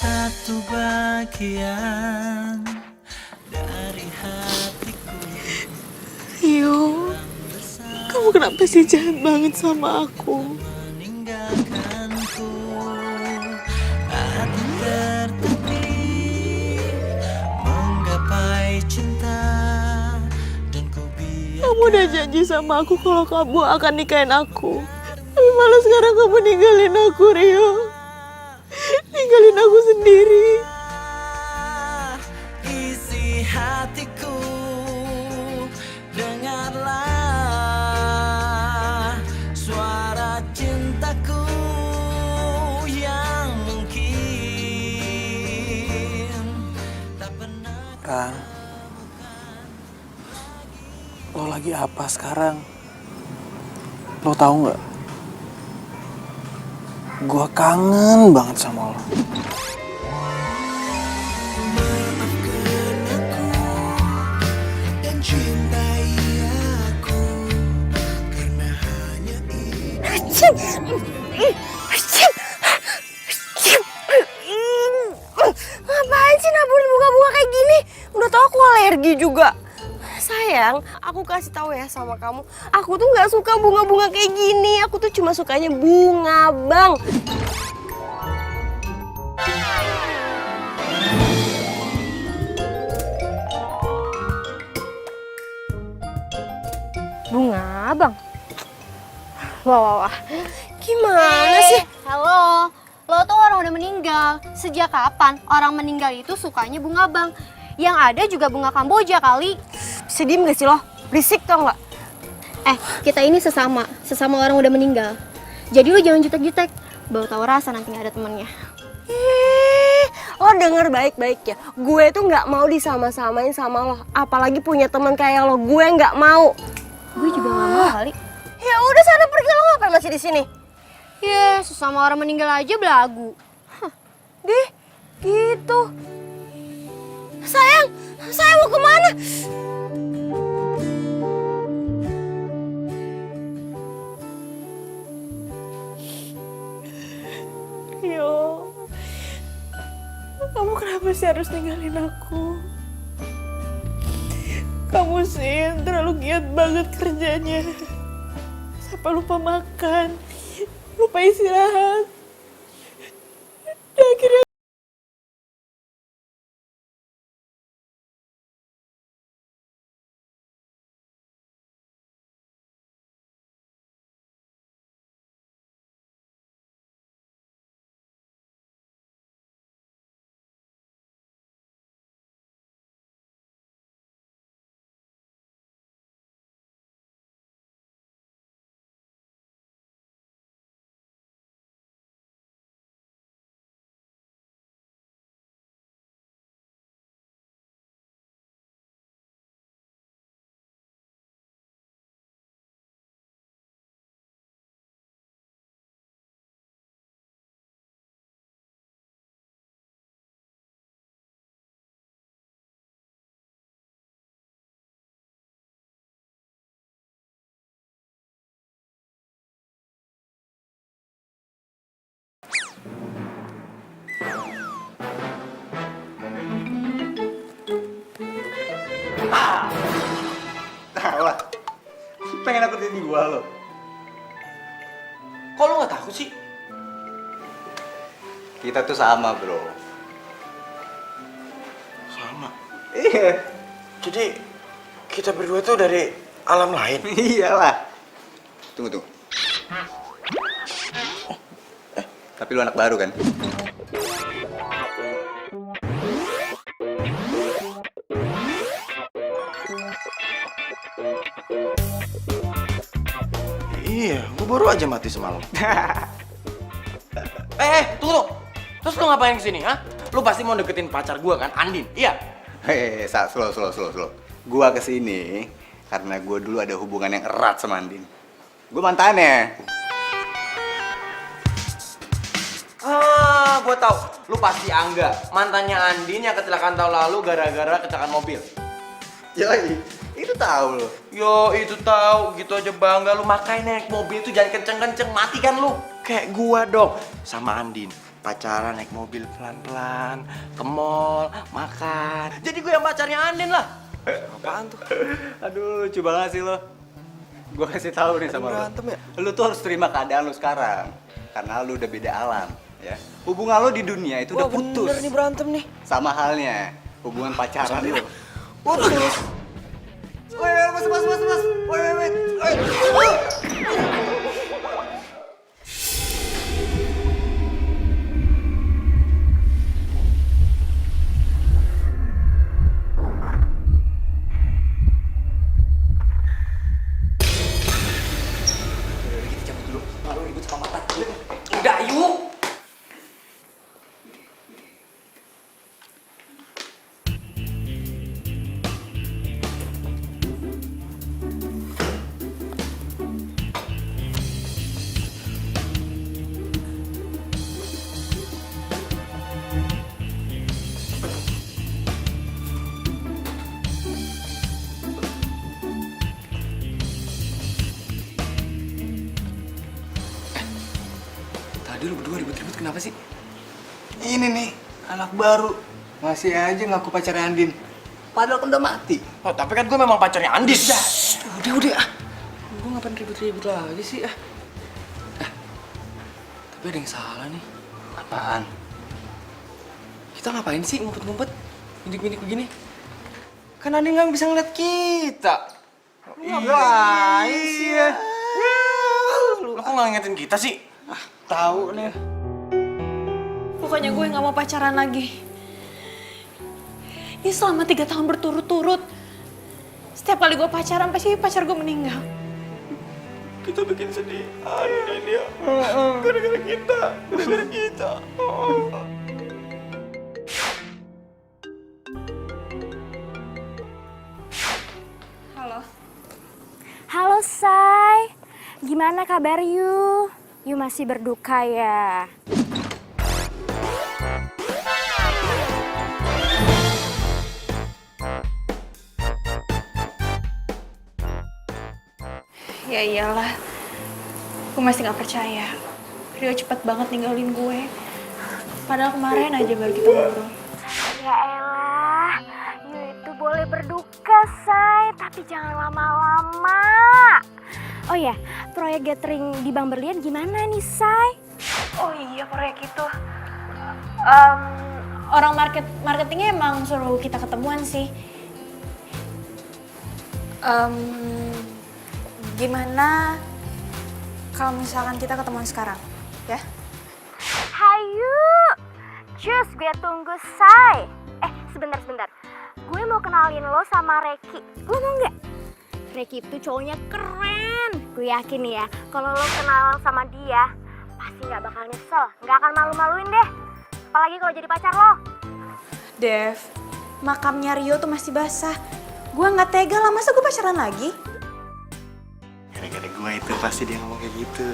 satu bagian dari hatiku. Rio, kamu kenapa sih jahat banget sama aku? Meninggalkanku, hati tertatih menggapai cinta, dan ku biar Kamu udah janji sama aku kalau kamu akan nikahin aku. Tapi malah sekarang kamu ninggalin aku, Rio. Ninggalin aku sendiri. isi hatiku. Dengarlah suara cintaku yang mungkin tak pernah. Rang, lo lagi apa sekarang? Lo tahu nggak? Gua kangen banget sama lo. Maafkan aku dan cintai aku, karena hanya itu. Ngapain sih naburin bunga-bunga kayak gini? Udah tau aku alergi juga. Sayang, aku kasih tahu ya sama kamu. Aku tuh nggak suka bunga-bunga kayak gini. Aku tuh cuma sukanya bunga, Bang. Bunga, Bang. Wah. Gimana sih? Halo, lo tuh orang udah meninggal. Sejak kapan orang meninggal itu sukanya bunga bang? Yang ada juga bunga Kamboja kali. Bisa diem gak sih lo? Berisik tau nggak? Kita ini sesama orang udah meninggal. Jadi lo jangan jutek-jutek, baru tahu rasa nanti nggak ada temennya. Lo denger baik-baik ya. Gue tuh nggak mau disama-samain sama lo. Apalagi punya teman kayak lo. Gue nggak mau. Gue juga nggak mau kali. Ya udah sana pergi, lo ngapain masih di sini? Ya, sesama orang meninggal aja belagu. Dih, gitu. Sayang mau kemana? Rio, kamu kenapa sih harus ninggalin aku? Kamu sih terlalu giat banget kerjanya. Sampai lupa makan, lupa istirahat. Dan akhirnya Salah. Pengen nakutin gua lo. Kok lo gak takut sih? Kita tuh sama, bro. Sama. Iya. Jadi kita berdua tuh dari alam lain. Iyalah. Tunggu. Tapi lu anak baru kan? Iya, gua baru aja mati semalam. Tunggu. Terus lu ngapain kesini, ha? Lu pasti mau deketin pacar gua kan, Andin? Iya? Slow. Gua kesini karena gua dulu ada hubungan yang erat sama Andin. Gua mantannya. Gua tahu. Lu pasti Angga, mantannya Andin yang kecelakaan tahun lalu gara-gara kecelakaan mobil. Yoi, itu tahu lo. Yo, itu tahu, gitu aja bangga lu. Makanya naik mobil itu jangan kenceng-kenceng, mati kan lu. Kayak gua dong sama Andin. pacaran naik mobil pelan-pelan, ke mall, makan. Jadi gue yang pacarnya Andin lah. Apaan tuh? Aduh, lucu banget sih lo. Gue kasih tahu nih sama berantem ya? lo. Lo tuh harus terima keadaan lo sekarang. Karena lo udah beda alam, ya. Hubungan lo di dunia itu udah putus. Bener nih berantem nih. Sama halnya hubungan pacaran lo. Putus. Woi, mas. Woi. Udah, yuk. Tadi lu berdua ribut-ribut kenapa sih? Ini nih, anak baru. Masih aja ngaku pacarnya Andin. Padahal kan udah mati. Oh, tapi kan gue memang pacarnya Andin. Udah ah. Gue ngapain ribut-ribut lagi sih ah? Tapi ada yang salah nih. Apaan? Kita ngapain sih ngumpet-ngumpet? Indik-indik begini? Kan Andin nggak bisa ngeliat kita. Ngapain sih ya? Lo kok nggak ngingetin kita sih? Tahu nih. Pokoknya gue nggak mau pacaran lagi. Ini selama 3 tahun berturut-turut. Setiap kali gue pacaran, pasti pacar gue meninggal. Kita bikin sedih Andin ya. Gara-gara kita. Halo Say, gimana kabar you? You masih berduka ya? Ya iyalah, gue masih gak percaya. Rio cepet banget ninggalin gue. Padahal kemarin aja baru kita ngobrol. Ya elah, you itu boleh berduka Say, tapi jangan lama-lama. Oh ya, proyek gathering di Bang Berlian gimana nih Say? Oh iya, proyek itu. Orang marketingnya emang suruh kita ketemuan sih. Gimana kalau misalkan kita ketemuan sekarang, ya? Hayu, cus gue tunggu Say. Sebentar. Gue mau kenalin lo sama Reki. Lo mau nggak? Reki itu cowoknya keren. Gue yakin ya, kalau lo kenalan sama dia, pasti nggak bakal nyesel, nggak akan malu-maluin deh. Apalagi kalau jadi pacar lo. Dev, makamnya Rio tuh masih basah. Gue nggak tega lah, masa gue pacaran lagi? Gara-gara gue itu pasti dia ngomong kayak gitu.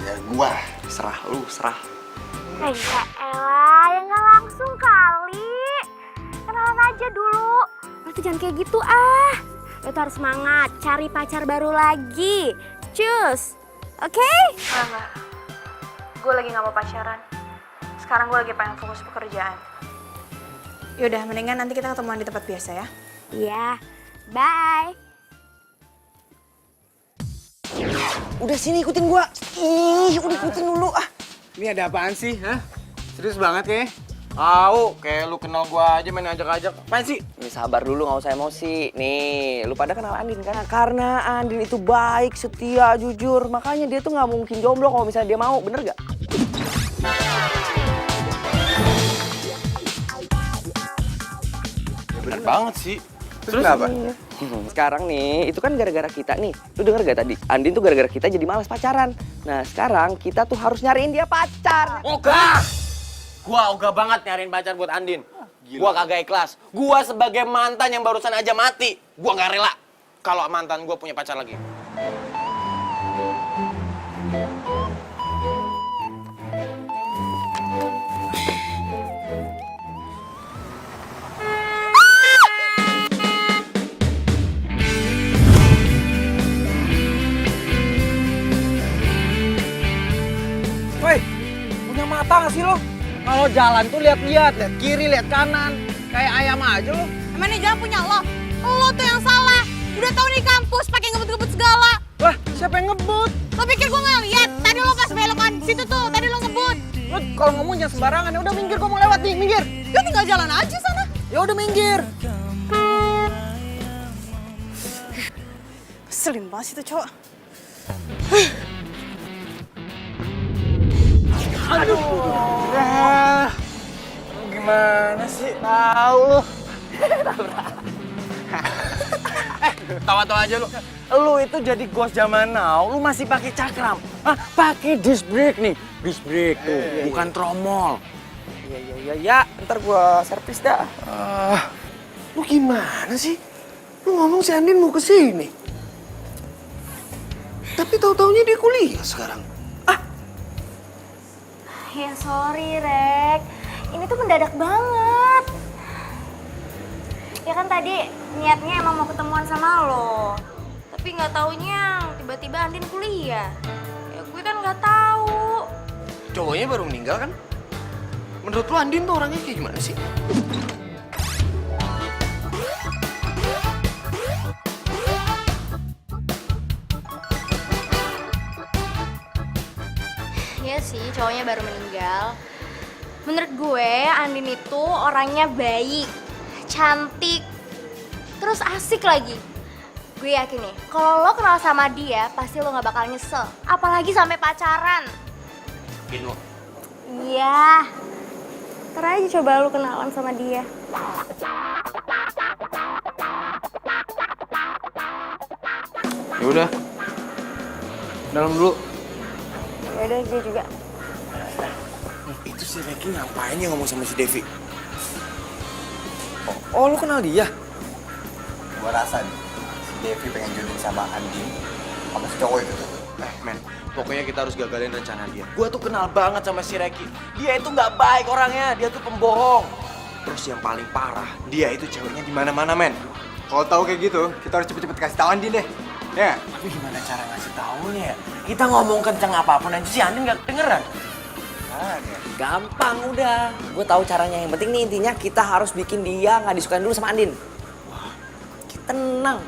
Ya gue, serah lu. Ya elah, ya nggak langsung kali. Kenalan aja dulu. Lo tuh jangan kayak gitu ah. Lo tuh harus semangat, cari pacar baru lagi. Cus, oke? Enggak. Gue lagi gak mau pacaran. Sekarang gue lagi pengen fokus pekerjaan. Yaudah, mendingan nanti kita ketemuan di tempat biasa ya. Iya, bye. Udah sini ikutin gua. Udah ikutin dulu ah. Ini ada apaan sih, hah? Serius banget kayaknya. Kayak lu kenal gua aja main ajak-ajak. Apaan sih? Nih sabar dulu, nggak usah emosi. Nih, lu pada kenal Andin kan? Karena Andin itu baik, setia, jujur. Makanya dia tuh nggak mungkin jomblo kalau misalnya dia mau, bener gak? Bener banget sih. Terus kenapa? Sekarang nih, itu kan gara-gara kita nih. Lu denger gak tadi? Andin tuh gara-gara kita jadi malas pacaran. Nah, sekarang kita tuh harus nyariin dia pacar. Ogah! Gua ogah banget nyariin pacar buat Andin. Gua kagak ikhlas. Gua sebagai mantan yang barusan aja mati, gua nggak rela kalau mantan gua punya pacar lagi. Woi, banget sih lo. Kalau jalan tuh lihat-lihat, lihat kiri, lihat kanan. Kayak ayam aja lo. Emang ini jalan punya lo? Lo tuh yang salah. Udah tau nih kampus pakai ngebut-ngebut segala. Wah, siapa yang ngebut? Lo pikir gue nggak lihat? Tadi lo pas belokan situ tuh, tadi lo ngebut. Lo kalau ngomong jangan sembarangan. Ya udah minggir, gue mau lewat nih, minggir. Ya tinggal jalan aja sana. Ya udah minggir. Keselin banget sih tuh cowok. Ah, gimana sih? Tahu lu. Tawa-tawa aja lu. Lu itu jadi ghost zaman now, lu masih pakai cakram. Hah, pakai disc brake nih. Disc brake tuh, bukan tromol. Ya, ntar gua servis dah. Lu gimana sih? Lu ngomong si Andin mau kesini. Tapi tahu-taunya dia kuliah sekarang. Ya sorry, Rek. Ini tuh mendadak banget. Ya kan tadi niatnya emang mau ketemuan sama lo. Tapi nggak taunya tiba-tiba Andin kuliah. Ya gue kan nggak tahu. Cowoknya baru meninggal kan? Menurut lu Andin tuh orangnya kayak gimana sih? Iya sih, cowoknya baru meninggal. Menurut gue, Andin itu orangnya baik, cantik, terus asik lagi. Gue yakin nih, kalau lo kenal sama dia, pasti lo gak bakal nyesel. Apalagi sampai pacaran. Yakin lo? Iya. Ntar aja coba lo kenalan sama dia. Ya udah. Dalam dulu. Yaudah, dia juga. Itu si Reki ngapain ya ngomong sama si Devi? Oh, lu kenal dia? Gua rasa nih, si Devi pengen jodohin sama Andin, sama si cowok itu tuh. Men, pokoknya kita harus gagalin rencana dia. Gua tuh kenal banget sama si Reki. Dia itu nggak baik orangnya, dia tuh pembohong. Terus yang paling parah, dia itu ceweknya di mana-mana, men. Kalau tahu kayak gitu, kita harus cepet-cepet kasih tahu Andin deh. Ya. Tapi gimana cara ngasih taunya ya? Kita ngomong kenceng apapun aja si Andin nggak kedengeran. Gampang udah. Gue tahu caranya. Yang penting nih intinya kita harus bikin dia nggak disukain dulu sama Andin. Tenang.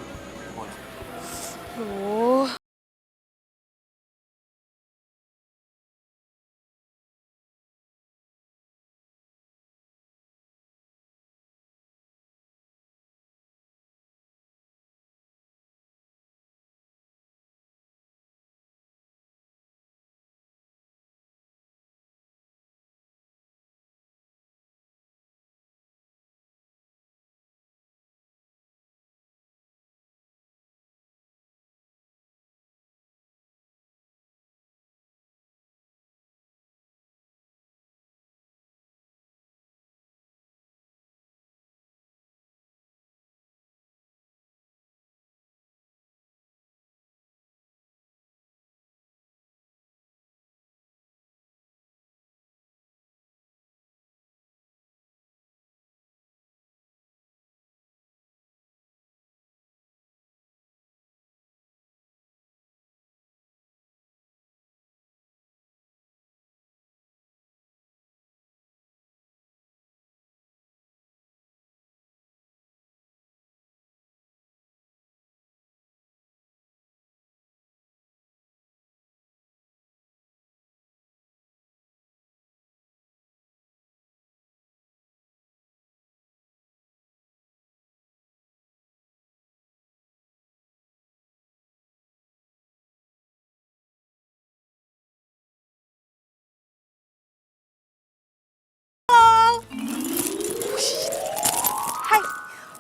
Hai,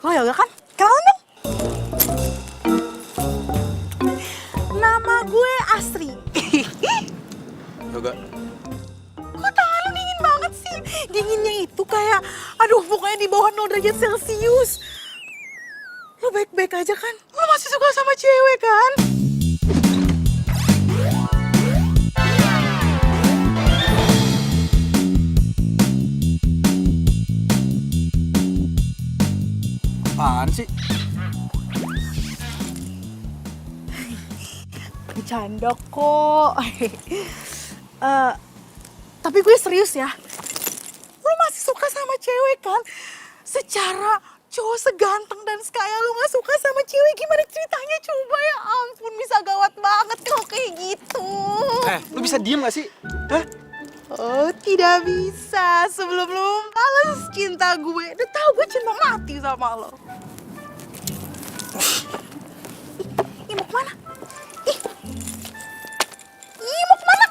lo Yoga kan? Kenalan dong. Nama gue Asri. Yoga. Kok tangan lu dingin banget sih? Dinginnya itu kayak, aduh pokoknya di bawah 0 derajat Celcius. Lo baik-baik aja kan? Lo masih suka sama cewek kan? Apaan sih? Bercanda kok. tapi gue serius ya. Lo masih suka sama cewek kan? Secara cowok seganteng dan sekaya lo gak suka sama cewek, gimana ceritanya coba? Ya ampun, bisa gawat banget kalau kayak gitu. Lu bisa diem gak sih? Hah? Oh, tidak bisa. Sebelum lo balas cinta gue, udah tau gue cinta mati sama lo. Ih, mau kemana? Ih, mau kemana?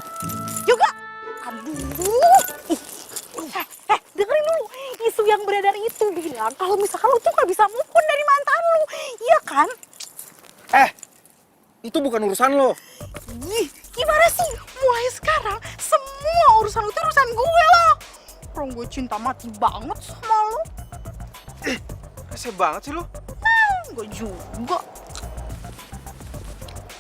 Juga. Aduh. Dengerin dulu. Isu yang beredar itu bilang kalau misalkan lo tuh gak bisa move on dari mantan lo. Iya kan? Itu bukan urusan lo. Ih, gimana sih? Mulai sekarang semua urusan lo itu urusan gue loh. Orang gue cinta mati banget sama lo. Rese banget sih lo. Gue juga.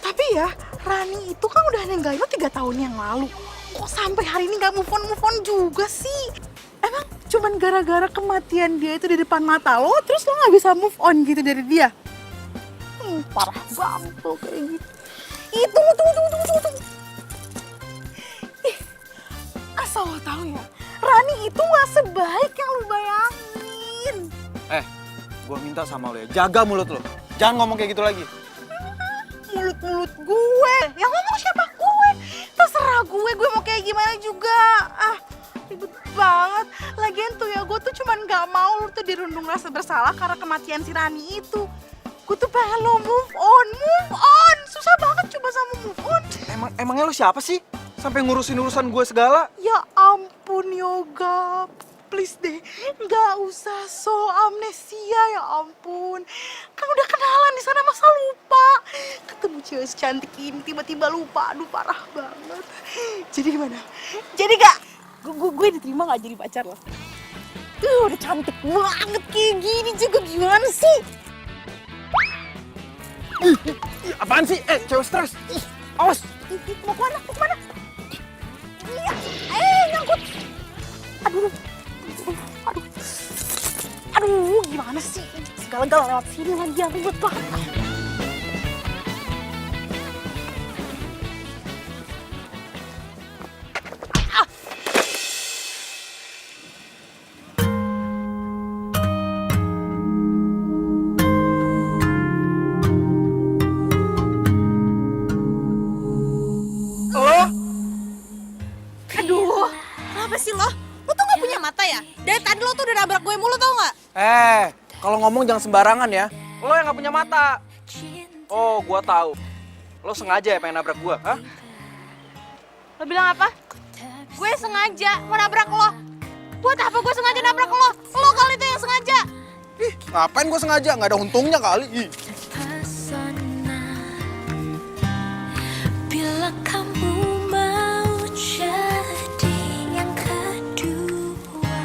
Tapi ya, Rani itu kan udah ninggalin lo 3 tahun yang lalu. Kok sampai hari ini gak move on juga sih? Emang cuman gara-gara kematian dia itu di depan mata lo, terus lo gak bisa move on gitu dari dia? Parah banget lo kayak gitu. Tunggu. Ih, asal lo tau ya, Rani itu gak sebaik yang lo bayangin. Gua minta sama lo ya, jaga mulut lo. Jangan ngomong kayak gitu lagi. Mulut gue, yang ngomong siapa? Gue. Terserah gue mau kayak gimana juga. Ribet banget. Lagian tuh ya, gue tuh cuman gak mau lu tuh dirundung rasa bersalah karena kematian si Rani itu. Gue tuh pengen lo move on. Susah banget coba sama move on. Emangnya lo siapa sih? Sampai ngurusin urusan gue segala? Ya ampun Yoga, please deh, gak usah so amnesia, ya ampun. Kan udah kenalan di sana, masa lupa? Ketemu cewek secantik ini tiba-tiba lupa, aduh parah banget. Jadi gimana? Jadi gak? Gue diterima gak jadi pacar lo? Udah cantik banget kayak gini juga, gimana sih? Apaan sih? Cewek stres. Awas. Mau kemana? Iya, nyangkut. Aduh, gimana sih? Segala-gala lewat sini lagi, aku ribet banget. Aduh, kenapa sih lo? Lo tuh gak punya mata ya? Dari tadi lo tuh udah nabrak gue mulu, tau gak? Kalau ngomong jangan sembarangan ya. Lo yang gak punya mata. Oh, gua tahu. Lo sengaja ya pengen nabrak gua, hah? Lo bilang apa? Gue sengaja mau nabrak lo. Buat apa gue sengaja nabrak lo? Lo kali itu yang sengaja. Ngapain gua sengaja? Nggak ada untungnya kali. Bila kamu mau jadi yang kedua.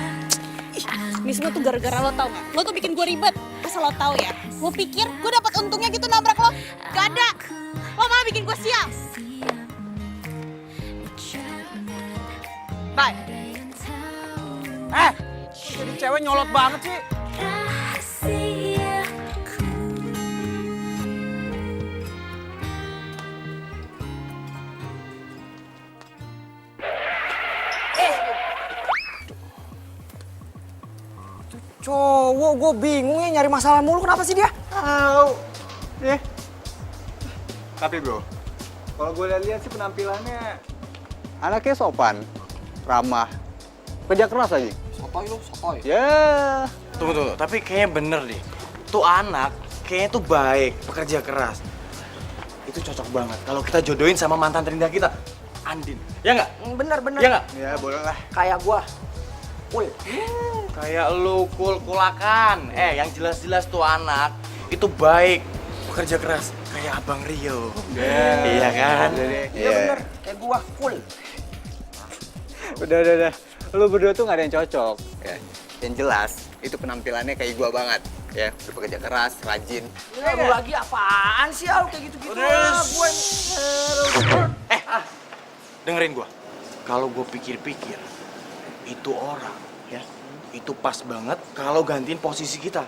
Ini semua tuh gara-gara lo, tau gak? Lo tuh bikin gue ribet. Asal lo tau ya, lo pikir gue dapat untungnya gitu nabrak lo? Gak ada. Lo malah bikin gue sial. Bye. Jadi cewek nyolot banget sih. Rahasiaku. Cowok, gue bingung ya nyari masalah mulu. Kenapa sih dia? Tapi bro, kalau gue lihat sih penampilannya anaknya sopan, ramah, kerja keras lagi. Sotoy. Ya. Tunggu. Tapi kayaknya bener deh. Tuh anak kayaknya tuh baik, pekerja keras. Itu cocok banget kalau kita jodohin sama mantan terindah kita, Andin. Ya nggak? Bener. Ya nggak? Ya boleh lah. Kayak gua. Cool. Kayak lu kulakan. Yang jelas-jelas tuh anak itu baik, pekerja keras. Kayak Abang Rio. Iya kan? Iya bener. Kayak gua. Cool. Udah. Lu berdua tuh gak ada yang cocok. Ya. Yang jelas, itu penampilannya kayak gua banget. Ya, udah pekerja keras, rajin. Lu lagi apaan sih lu kayak gitu-gitu? Dengerin gua. Kalau gua pikir-pikir, itu orang, ya, itu pas banget kalau gantiin posisi kita.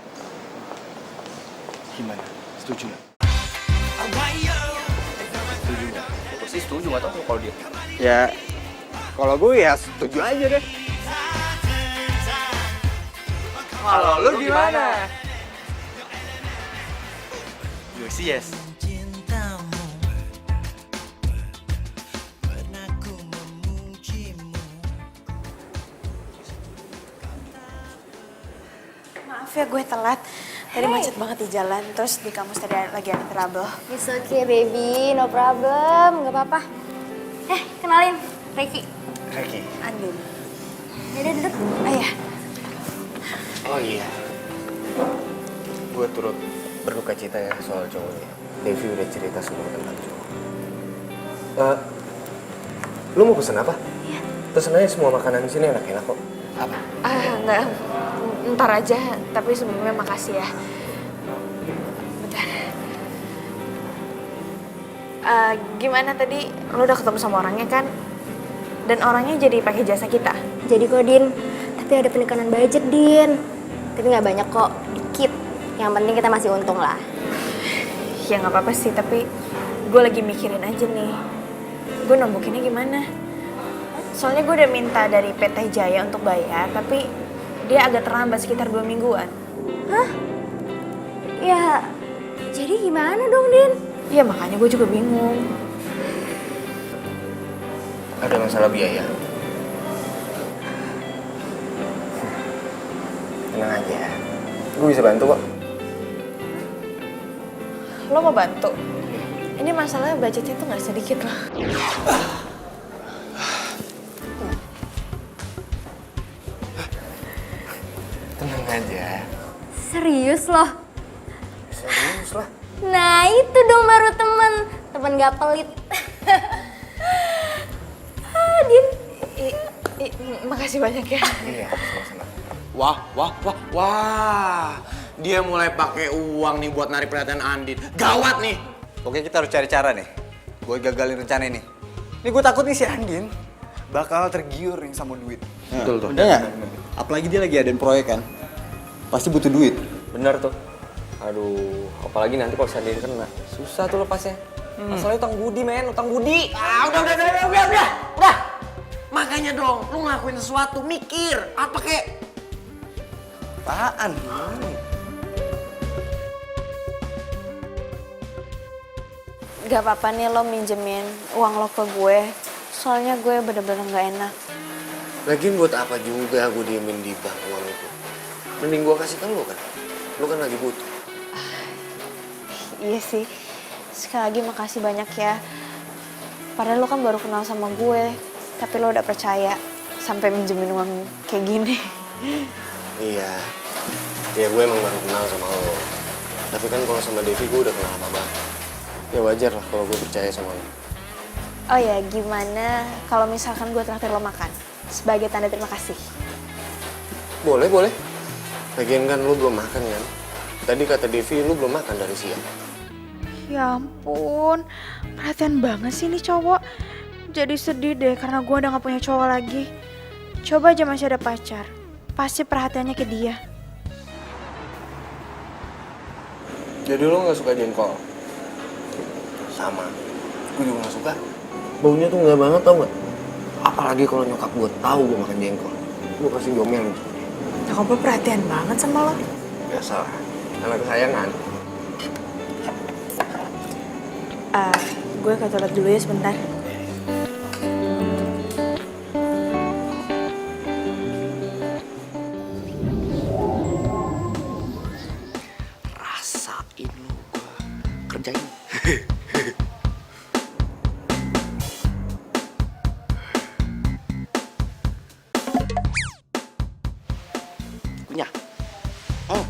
Gimana? Setuju nggak? Setuju gak? Gue sih setuju, gak tau kalau dia. Ya, Kalau gue ya setuju aja deh. Kalau lu gimana? Gue sih yes. Maaf ya gue telat. Tadi macet banget di jalan, terus di kampus tadi lagi ada trouble. It's okay baby, no problem, gak apa-apa. Kenalin, Reiki. Reki. Andin. Yaudah duduk. Ayah. Oh iya. Gue turut berduka cita ya soal cowoknya. Devi udah cerita semua tentang cowok. Lu mau pesen apa? Iya. Pesen aja semua makanan di sini enak-enak kok. Apa? Enggak, ntar aja, tapi sebelumnya makasih ya. Bentar. Gimana tadi, lo udah ketemu sama orangnya kan? Dan orangnya jadi pakai jasa kita? Jadi kok Din, tapi ada penekanan budget Din. Tapi nggak banyak kok, dikit. Yang penting kita masih untung lah. Ya nggak apa-apa sih, tapi gue lagi mikirin aja nih. Gue nombokinnya gimana? Soalnya gue udah minta dari PT Jaya untuk bayar, tapi dia agak terlambat sekitar 2 mingguan. Hah? Ya, jadi gimana dong Din? Iya makanya gue juga bingung. Ada masalah biaya. Tenang aja. Gue bisa bantu kok. Lo mau bantu? Ini masalahnya budgetnya tuh nggak sedikit loh. Tenang aja. Serius loh? Serius lah. Nah itu dong baru temen gak pelit. Din. Makasih banyak ya. Iya, sama-sama. Wah. Dia mulai pakai uang nih buat narik perhatian Andin. Gawat nih. Oke, kita harus cari cara nih. Gue gagalin rencana ini. Ini gue takut nih si Andin bakal tergiur nih sama duit. Betul tuh. Bener nggak? Apalagi dia lagi adain proyek kan. Pasti butuh duit. Bener tuh. Aduh, apalagi nanti kalau Sandin kena. Susah tuh lepasnya. Masalahnya utang budi, men. Utang budi. Udah. Makanya dong, lu ngelakuin sesuatu, mikir. Apa kek? Apaan? Gak apa-apa nih lo minjemin uang lo ke gue. Soalnya gue bener-bener gak enak. Lagian buat apa juga gue diemin di bank uang itu? Mending gue kasih ke lu kan. Lu kan lagi butuh. Iya sih. Sekali lagi makasih banyak ya. Padahal lo kan baru kenal sama gue. Tapi lo udah percaya sampai minjemin uang kayak gini. Iya. Ya gue emang baru kenal sama lo. Tapi kan kalau sama Devi gue udah kenal lama banget. Ya wajar lah kalau gue percaya sama lo. Oh ya, gimana kalau misalkan gue traktir lo makan? Sebagai tanda terima kasih. Boleh. Lagian kan lu belum makan kan? Tadi kata Devi lu belum makan dari siang. Ya ampun, perhatian banget sih nih cowok. Jadi sedih deh karena gue udah gak punya cowok lagi. Coba aja masih ada pacar, pasti perhatiannya ke dia. Jadi lu gak suka jengkol? Sama, gue juga gak suka. Baunya tuh gak banget tau gak? Apalagi kalau nyokap gue tahu gue makan jengkol. Gue pasti diomelin. Nyokap lo perhatian banget sama lo. Biasalah, anak kesayangan. Gue ke toilet dulu ya sebentar. Rasain lu gue kerjain. Kunyah. Oh.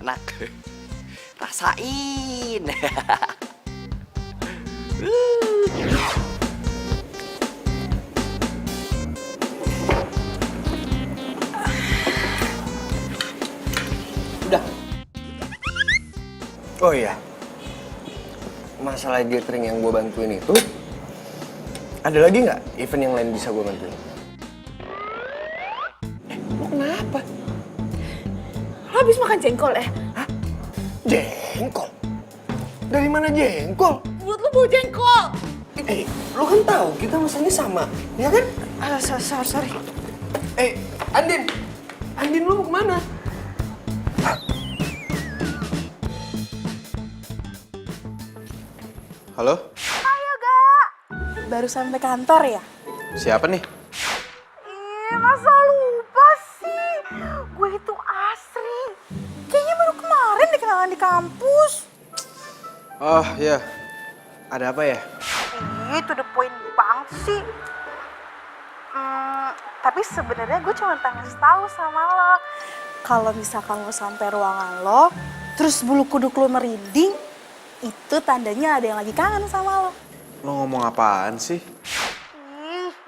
Enak. Rasain. Udah. Oh iya. Masalah gathering yang gue bantuin itu, ada lagi nggak event yang lain bisa gue bantuin? Lo kenapa? Lo habis makan jengkol ya? Jengkol? Dari mana jengkol? Mulut lu bau jengkol. Lu kan tahu kita masalahnya sama, ya kan? Sorry. Andin! Andin, lu mau kemana? Halo? Ayo, Gak. Baru sampai kantor ya? Siapa nih? Masa lupa sih? Gue itu Asri. Kayaknya baru kemarin dikenalan di kampus. Oh iya, ada apa ya? To the point banget sih. Tapi sebenarnya gue cuma pengen tahu sama lo. Kalau misalkan lo sampai ruangan lo, terus bulu kuduk lo merinding, itu tandanya ada yang lagi kangen sama lo. Lo ngomong apaan sih?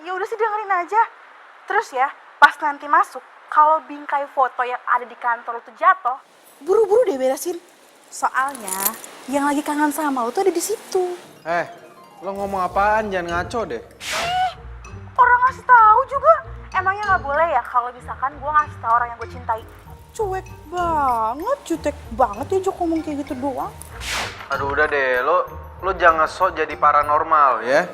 Ya udah sih dengerin aja. Terus ya, pas nanti masuk, kalau bingkai foto yang ada di kantor itu jatuh, buru-buru deh beresin. Soalnya yang lagi kangen sama lo tuh ada di situ. Lo ngomong apaan? Jangan ngaco deh. Orang ngasih tahu juga. Emangnya nggak boleh ya kalau misalkan gue ngasih tahu orang yang gue cintai? Cuek banget, jutek banget ya Jok ngomong kayak gitu doang. Aduh udah deh, lo jangan sok jadi paranormal ya.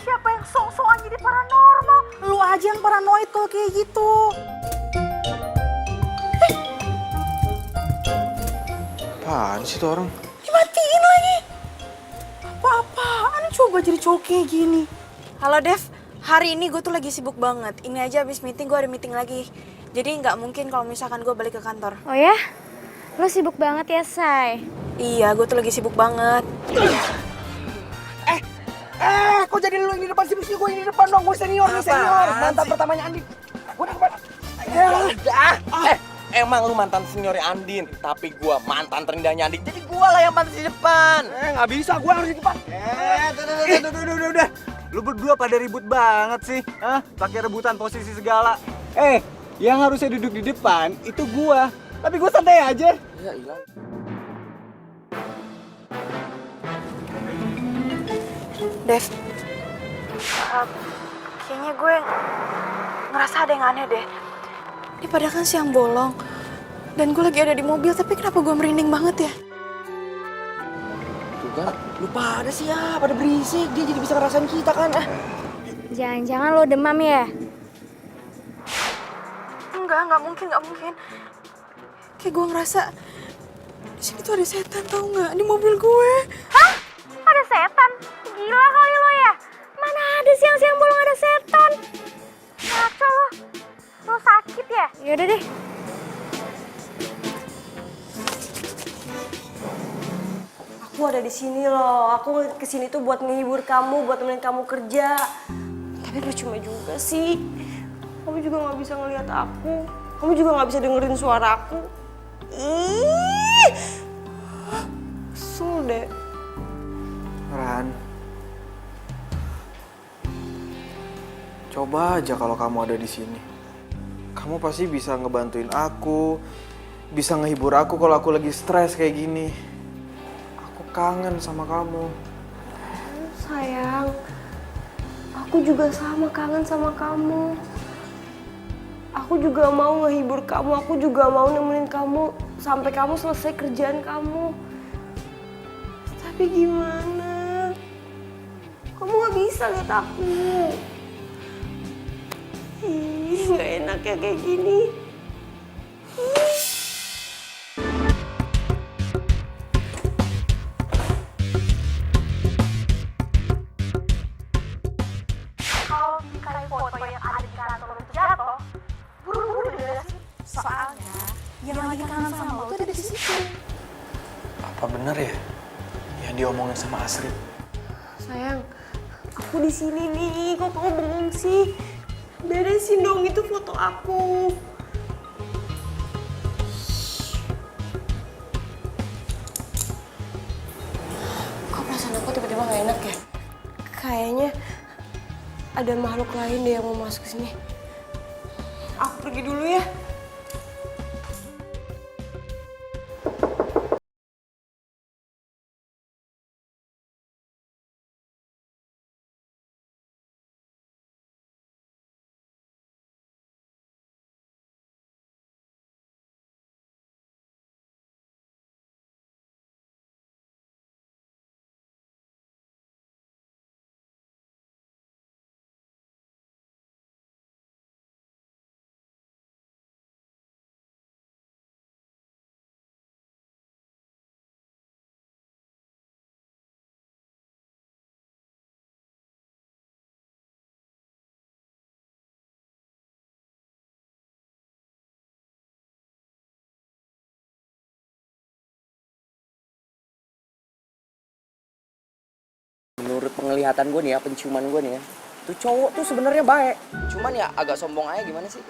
Siapa yang sok-sokan jadi paranormal? Lu aja yang paranoid kalau kayak gitu. Apaan sih tuh orang? Dimatiin lagi. Apa-apaan coba jadi cowok kayak gini? Halo Dev, hari ini gue tuh lagi sibuk banget. Ini aja abis meeting gue ada meeting lagi. Jadi nggak mungkin kalau misalkan gue balik ke kantor. Oh ya? Lo sibuk banget ya, Say? Iya, gue tuh lagi sibuk banget. Kok jadi lu yang di depan sih? Mesti gue yang di depan dong. Gue senior nih, senior. Mantan pertamanya Andin. Gue di depan. Emang lu mantan seniornya Andin, tapi gue mantan terindahnya Andin. Jadi gue lah yang pantas di depan. Nggak bisa, gue harus di depan. Udah. Lu berdua pada ribut banget sih. Pakai rebutan posisi segala. Yang harusnya duduk di depan itu gua. Tapi gua santai aja. Iya, iya. Dev, kayaknya gue ngerasa ada yang aneh deh. Ini padahal kan siang bolong. Dan gue lagi ada di mobil, tapi kenapa gue merinding banget ya? Tuh kan, lu pada sih ya, pada berisik. Dia jadi bisa ngerasain kita kan. Jangan-jangan lo demam ya? Enggak mungkin. Kayak gue ngerasa di sini tuh ada setan, tau nggak? Di mobil gue. Hah? Ada setan? Gila kali lo ya? Mana ada siang-siang bolong ada setan? Ngaco lo. Lo sakit ya? Yaudah deh. Aku ada di sini loh. Aku kesini tuh buat menghibur kamu, buat temenin kamu kerja. Tapi percuma juga sih. Kamu juga nggak bisa ngelihat aku. Kamu juga nggak bisa dengerin suara aku. Ih, kesel deh. Ran. Coba aja kalau kamu ada di sini. Kamu pasti bisa ngebantuin aku, bisa ngehibur aku kalau aku lagi stres kayak gini. Aku kangen sama kamu. Sayang, aku juga sama kangen sama kamu. Aku juga mau ngehibur kamu, aku juga mau nemenin kamu sampai kamu selesai kerjaan kamu. Tapi gimana? Kamu gak bisa lihat aku. Gak enak ya kayak gini. Kalau bingkai foto yang ada di kantor itu jatuh, buru-buru deh beresin. Soalnya yang lagi kangen sama lo tuh ada di situ. Apa benar ya yang diomongin sama Asri? Sayang, aku di sini nih. Kok kamu bengong sih? Beresin dong itu foto aku. Kok perasaan aku tiba-tiba gak enak ya? Kayaknya ada makhluk lain deh yang mau masuk ke sini. Aku pergi dulu ya. penglihatan gue nih ya, penciuman gue nih ya, tuh cowok tuh sebenarnya baik. Cuman ya agak sombong aja gimana sih.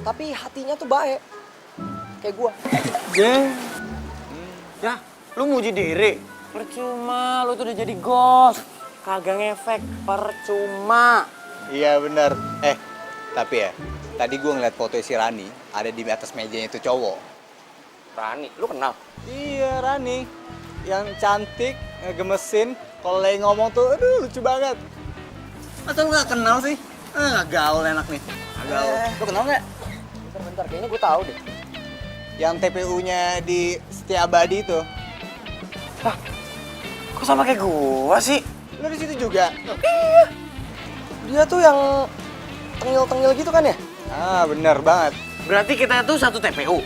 Tapi hatinya tuh baik. Kayak gue. Ya, lu muji diri. Percuma, lu tuh udah jadi ghost. Kagak ngefek, percuma. Iya bener. Tapi ya, tadi gue ngeliat foto si Rani ada di atas mejanya itu cowok. Rani, lu kenal? Iya Rani, yang cantik, ngegemesin, kalau lagi ngomong tuh, aduh lucu banget. Masa lu gak kenal sih? Gak gaul enak nih. Gak gaul. Lu kenal gak? Bentar, kayaknya gue tahu deh. Yang TPU-nya di Setia Abadi itu. Kok sama kayak gua sih? Lu di situ juga? Dia tuh yang tengil-tengil gitu kan ya? Ah bener banget. Berarti kita tuh satu TPU.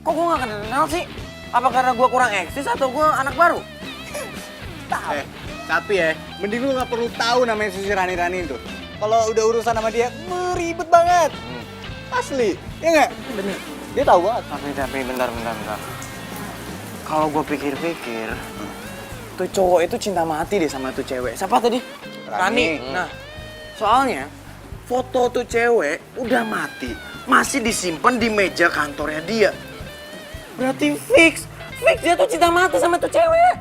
Kok gua gak kenal sih? Apa karena gua kurang eksis atau gua anak baru? Tapi ya, mending lu gak perlu tahu namanya si Rani itu. Kalau udah urusan sama dia, ribet banget. Asli, ya nggak? Bener. Dia tahu banget. Tapi bentar. Kalau gua pikir-pikir, tuh cowok itu cinta mati deh sama tuh cewek. Siapa tadi? Rani. Nah, soalnya foto tuh cewek udah mati, masih disimpan di meja kantornya dia. Berarti fix dia tuh cinta mati sama tuh cewek.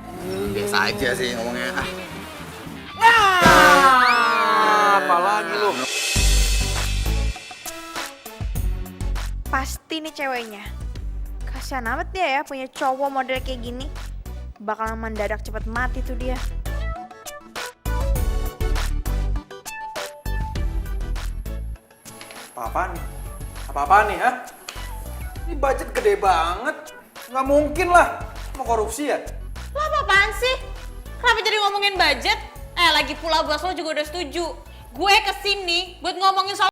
Biasa aja sih ngomongnya. Apalagi lu? Pasti nih ceweknya. Kasian amat dia ya punya cowok model kayak gini. Bakalan mendadak cepet mati tuh dia. Apa-apaan nih, ha? Ini budget gede banget. Nggak mungkin lah. Mau korupsi ya? Lo apaan sih? Kenapa jadi ngomongin budget? Lagi pula bos lo juga udah setuju. Gue kesini buat ngomongin soal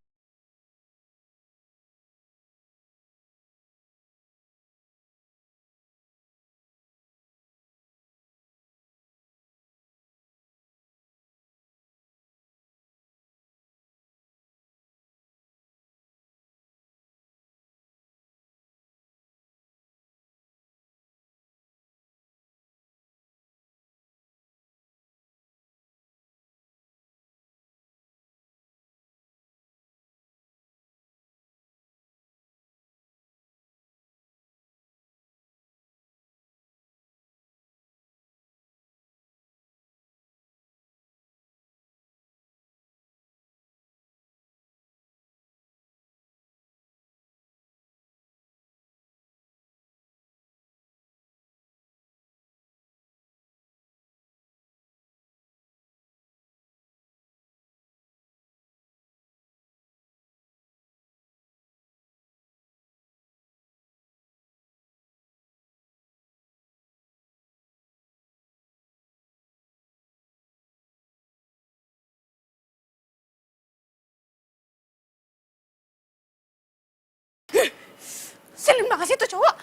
Selin banget sih tuh cowok.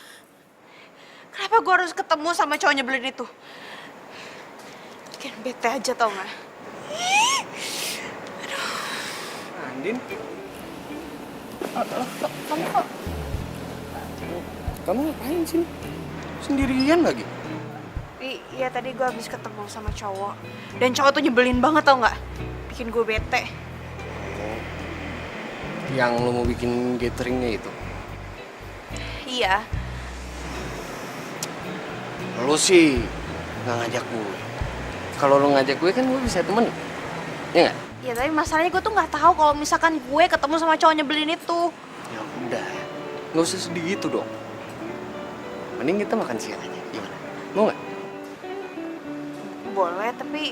Kenapa gue harus ketemu sama cowok nyebelin itu? Bikin bete aja tau gak? Andin? Kamu ngapain sih? Sendirian lagi? Iya tadi gue habis ketemu sama cowok. Dan cowok tuh nyebelin banget tau gak? Bikin gue bete. Yang lo mau bikin gatheringnya itu? Iya. Lo sih nggak ngajak gue. Kalau lo ngajak gue kan gue bisa temen. Ya nggak? Iya tapi masalahnya gue tuh nggak tahu kalau misalkan gue ketemu sama cowok nyebelin itu. Ya udah, nggak usah sedih gitu dong. Mending kita makan siang aja, gimana? Mau nggak? Boleh tapi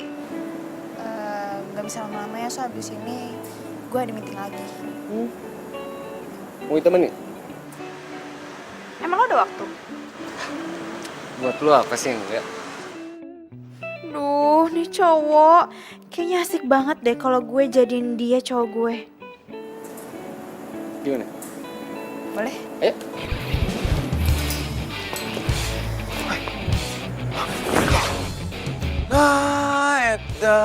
nggak bisa lama-lama ya, so abis ini gue ada meeting lagi. Mau ditemenin? Emang lo ada waktu? Buat lo apa sih enggak? Duh, nih cowok kayaknya asik banget deh kalau gue jadiin dia cowok gue. Gimana? Boleh? Ayo. Nah, Eda.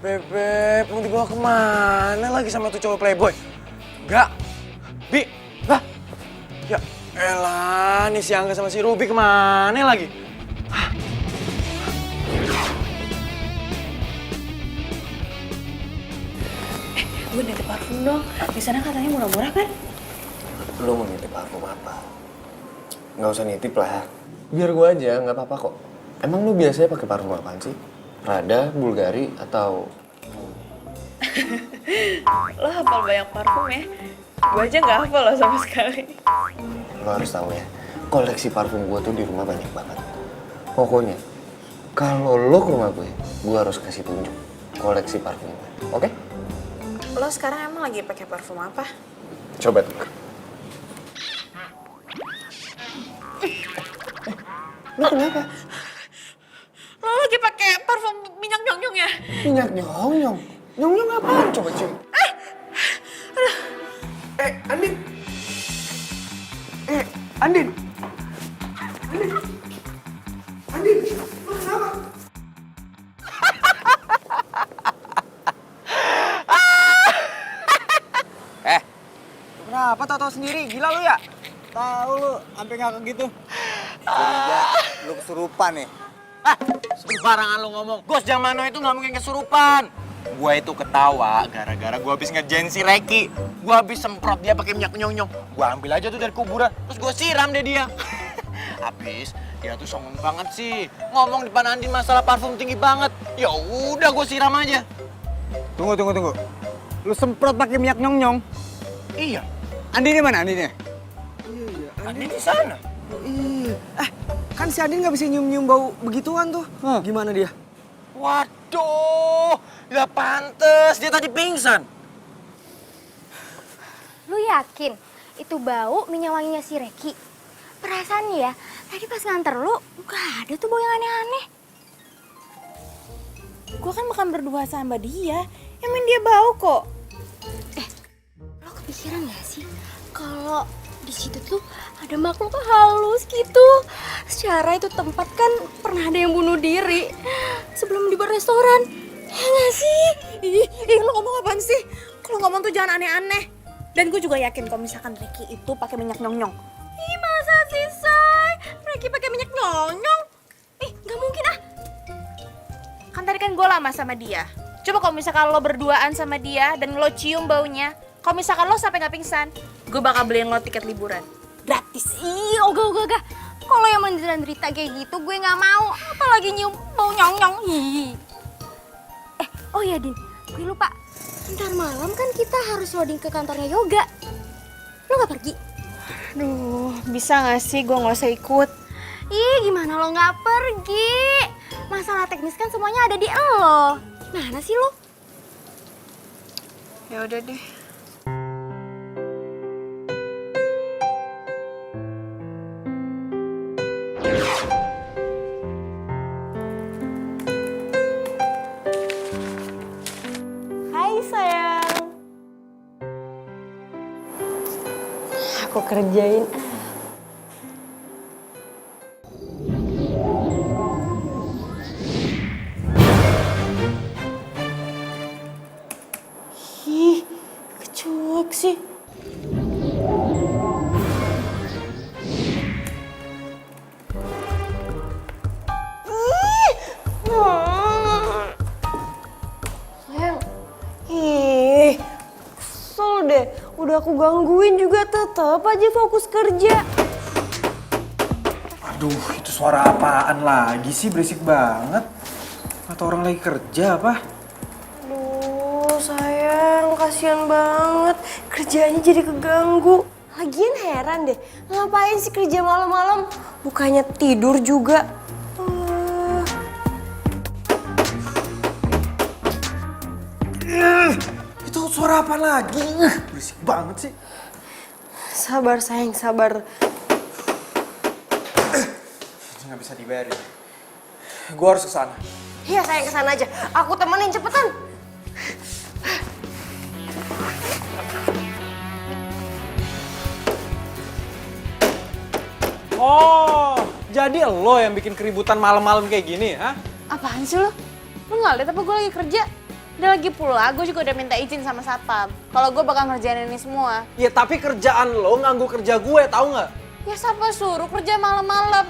Bebek, mau dibawa kemana lagi sama tuh cowok playboy? Enggak. Bi, lah. Ya elah, nih si Angga sama si Ruby kemana lagi? parfum dong. Di sana katanya murah-murah kan? Lo mau nitip parfum apa? Nggak usah nitip lah. Biar gue aja, nggak apa-apa kok. Emang lu biasanya pakai parfum apaan sih? Prada, Bulgari, atau... Lo hafal banyak parfum ya? Gue aja nggak hafal loh sama sekali. Lo harus tahu ya, koleksi parfum gue tuh di rumah banyak banget. Pokoknya, kalau lo ke rumah gue harus kasih tunjuk koleksi parfum gue, oke? Lo sekarang emang lagi pakai parfum apa? Coba tuh. Lo kenapa? Lo lagi pakai parfum minyak nyong-nyong ya? Minyak nyong-nyong? Nyong-nyong apaan? Coba cium. Andin! Andin! Andin! Andin! Lo kenapa? Kenapa tau-tau sendiri? Gila lu ya? Tahu lu, sampai ngakak gitu. Curiga lu kesurupan nih. Sembarangan lu ngomong. Gos Jamano itu nggak mungkin kesurupan. Gua itu ketawa gara-gara gua habis ngerjain si Reki. Gua habis semprot dia pakai minyak nyong-nyong. Gua ambil aja tuh dari kuburan, terus gua siram deh dia. Habis dia tuh songong banget sih. Ngomong depan Andin masalah parfum tinggi banget. Ya udah gua siram aja. Tunggu. Lu semprot pakai minyak nyong-nyong. Iya. Andinnya mana Andinnya? Andin di sana. Iya. Kan si Andin nggak bisa nyium-nyium bau begituan tuh. Gimana dia? Waduh, ya pantes dia tadi pingsan. Lu yakin itu bau minyak wanginya si Reki? Perasaan ya, tadi pas nganter lu gak ada tuh bau yang aneh-aneh. Gue kan makan berdua sama dia, emang dia bau kok. Lo kepikiran gak sih kalau di situ tuh ada makhluk halus gitu? Secara itu tempat kan pernah ada yang bunuh diri sebelum dibuat restoran. Ya gak sih? Ih, lo ngomong apaan sih? Kalau ngomong tuh jangan aneh-aneh. Dan gue juga yakin kalau misalkan Reki itu pakai minyak nyong-nyong. Ih, masa sih, Say? Reki pakai minyak nyong-nyong? Ih, gak mungkin ah. Kan tadi kan gue lama sama dia. Coba kalau misalkan lo berduaan sama dia dan lo cium baunya, kalau misalkan lo sampai nggak pingsan, gue bakal beliin lo tiket liburan. Gratis. Ih, ogah. Kalau yang menderita kayak gitu gue nggak mau. Apalagi nyium bau nyong-nyong. Ih. Oh ya Din, gue lupa. Ntar malam kan kita harus loading ke kantornya Yoga. Lo nggak pergi? Aduh, bisa nggak sih gue nggak usah ikut? Ih, gimana lo nggak pergi? Masalah teknis kan semuanya ada di lo. Gimana sih lo? Ya udah deh. Hai sayang. Aku kerjain. Ih, kecuek sih. Sayang. Ih, kesel deh. Udah aku gangguin juga tetep aja fokus kerja. Aduh, itu suara apaan lagi sih? Berisik banget. Atau orang lagi kerja apa? Aduh, sayang, kasihan banget. Kerjanya jadi keganggu. Lagian heran deh, ngapain sih kerja malam-malam? Bukannya tidur juga. Itu suara apa lagi? Berisik banget sih. Sabar sayang, sabar. Ini nggak bisa dibiarin. Gua harus kesana. Iya sayang, kesana aja. Aku temenin, cepetan. Oh, jadi lo yang bikin keributan malam-malam kayak gini, ha? Apaan sih lo? Lo nggak liat apa gue lagi kerja? Dan lagi pula gue juga udah minta izin sama satpam. Kalau gue bakal ngerjain ini semua. Ya tapi kerjaan lo nganggu kerja gue, tahu nggak? Ya siapa suruh kerja malam-malam?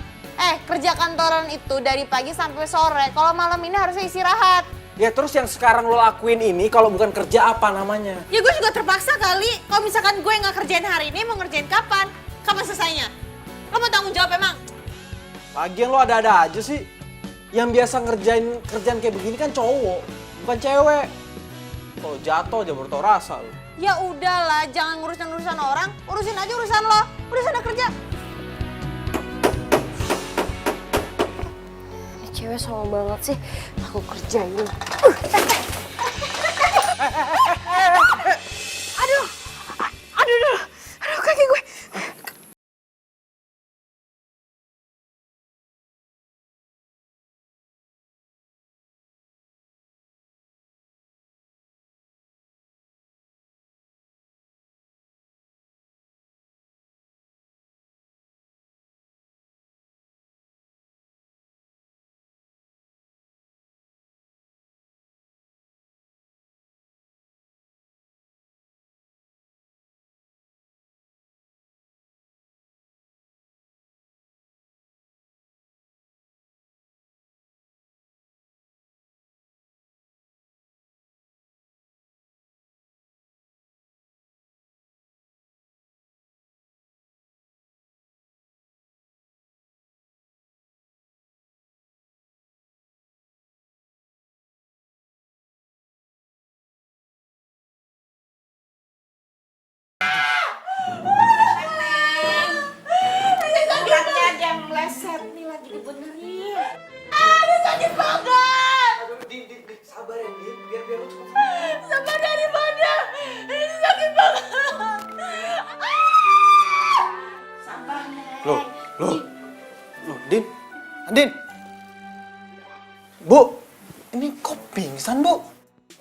Kerja kantoran itu dari pagi sampai sore. Kalau malam ini harusnya istirahat. Ya terus yang sekarang lo lakuin ini kalau bukan kerja apa namanya? Ya gue juga terpaksa kali. Kalau misalkan gue nggak kerjain hari ini, mau ngerjain kapan? Kapan selesainya? Lo mau tanggung jawab emang? Lagian lo ada-ada aja sih. Yang biasa ngerjain kerjaan kayak begini kan cowok, bukan cewek. Kalau jatuh aja baru tau rasa lo. Ya udahlah, jangan ngurusin orang. Urusin aja urusan lo. Udah sana kerja. Cewek sama banget sih, aku kerjain. Aduh, kaki gue. Sabar ya, Din. Biar lo cepet. Sabar dari mana? Ini sakit banget. Loh, Din, Andin. Bu, ini kok pingsan, Bu?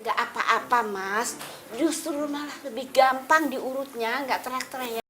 Nggak apa-apa, Mas. Justru malah lebih gampang diurutnya, nggak teriak-teriak.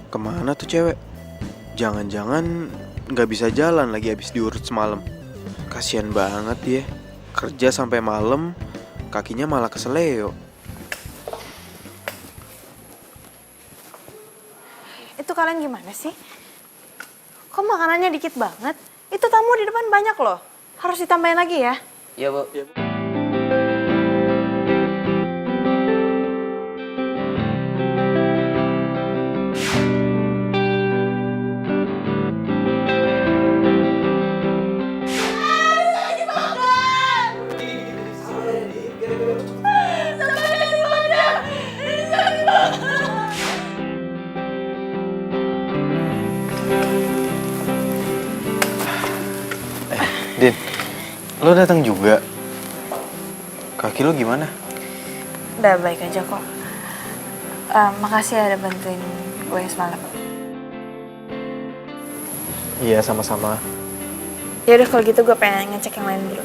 Kemana tuh cewek? Jangan-jangan nggak bisa jalan lagi habis diurut semalam. Kasian banget dia. Kerja sampai malam, kakinya malah keseleo. Itu kalian gimana sih? Kok makanannya dikit banget? Itu tamu di depan banyak loh. Harus ditambahin lagi ya? Iya, Bu. Din, lo datang juga. Kaki lo gimana? Udah baik aja kok. Makasih ada bantuin gue semalam. Iya, sama-sama. Ya udah kalau gitu gue pengen ngecek yang lain dulu.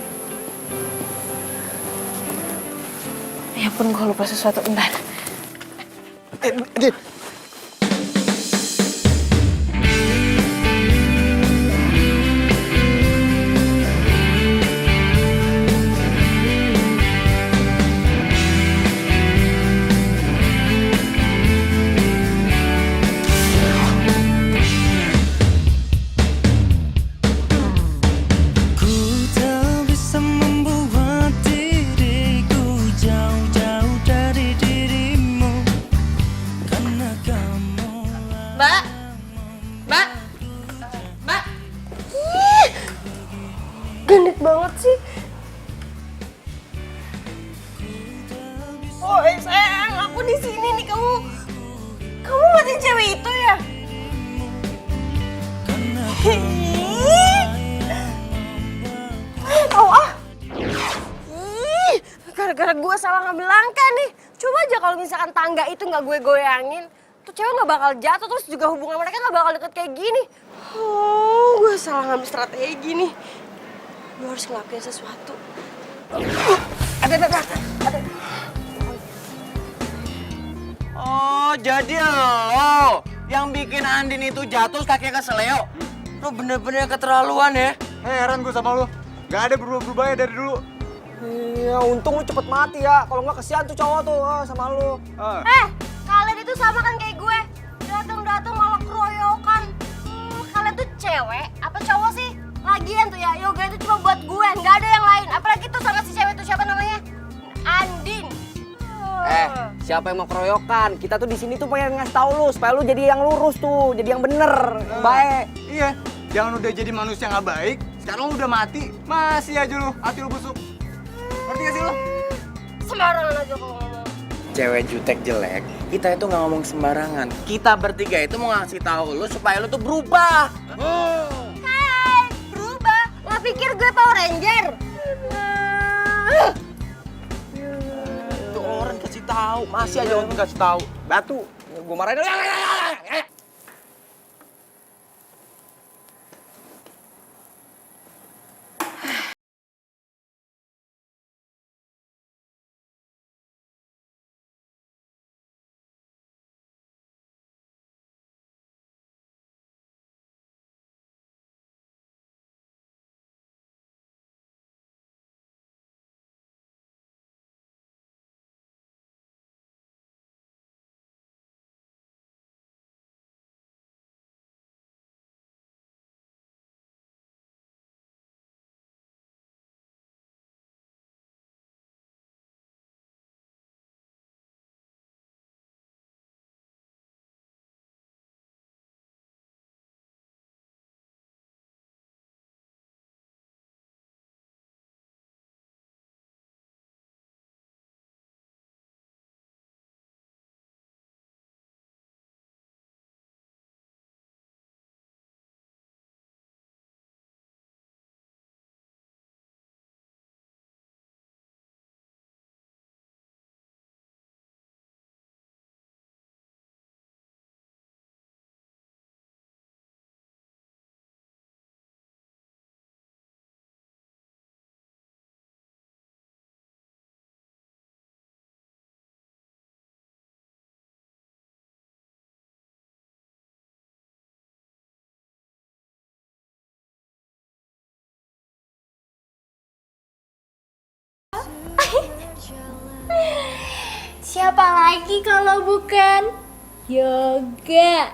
Ya ampun, gue lupa sesuatu. Bentar. Din. Genit banget sih. Oh, sayang, aku di sini nih kamu ngeliatin cewek itu ya? Oh ah, gara-gara gue salah ngambil langkah nih. Coba aja kalau misalkan tangga itu nggak gue goyangin, tuh cewek nggak bakal jatuh, terus juga hubungan mereka nggak bakal deket kayak gini. Oh, gue salah ngambil strategi nih. Gue harus ngelakuin sesuatu. Ada. Oh, jadi lo yang bikin Andin itu jatuh kakinya keseleo. Lo bener-bener keterlaluan ya. Heran gue sama lu. Gak ada berubah-berubahnya dari dulu. Iya, untung lu cepet mati ya. Kalau nggak kesian tuh cowok tuh sama lu. Kalian itu sama kan kayak gue. Datang malah keroyokan. Kalian tuh cewek apa cowok sih? Lagian tuh ya, yoga itu cuma buat gue, nggak ada yang lain. Apalagi tuh sama si cewek itu siapa namanya? Andin. Siapa yang mau keroyokan? Kita tuh di sini tuh pengen ngasih tahu lu supaya lu jadi yang lurus tuh, jadi yang bener, yang baik. Iya, jangan udah jadi manusia nggak baik. Sekarang lu udah mati, masih aja lu hati lu busuk. Ngerti gak sih lu? Sembarangan aja kalau ngomong. Cewek jutek jelek, kita itu nggak ngomong sembarangan. Kita bertiga itu mau ngasih tahu lu supaya lu tuh berubah. Hai, berubah? Nggak pikir gue Power Ranger? Tuh orang kasih tahu, masih aja orang kasih tahu. Batu, gue marahin lu. Siapa lagi kalau bukan Yoga?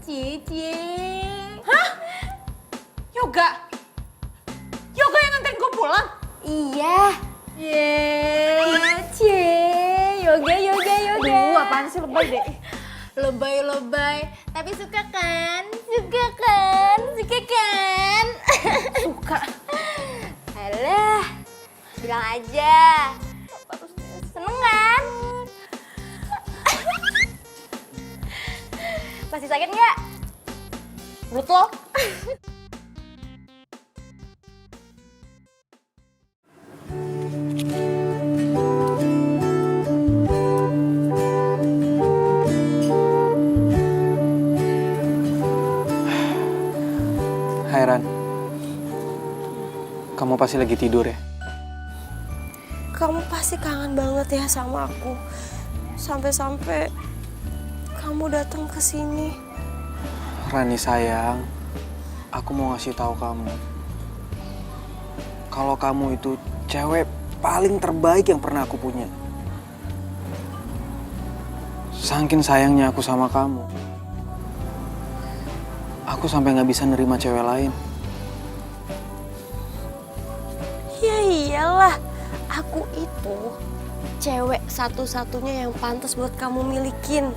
Cici. Hah? Yoga? Yoga yang nganterin gue pulang? Iya. Yoga. Aduh, apaan sih lebay deh? Lebay. Tapi suka kan? Suka. Alah, bilang aja. Seneng kan? Masih sakit nggak? Menurut lo? Hai Ran, kamu pasti lagi tidur ya? Kamu pasti kangen banget ya sama aku. Sampai-sampai kamu datang ke sini. Rani sayang, aku mau ngasih tahu kamu. Kalau kamu itu cewek paling terbaik yang pernah aku punya. Saking sayangnya aku sama kamu, aku sampai nggak bisa nerima cewek lain. Ya iyalah, aku itu cewek satu-satunya yang pantas buat kamu milikin.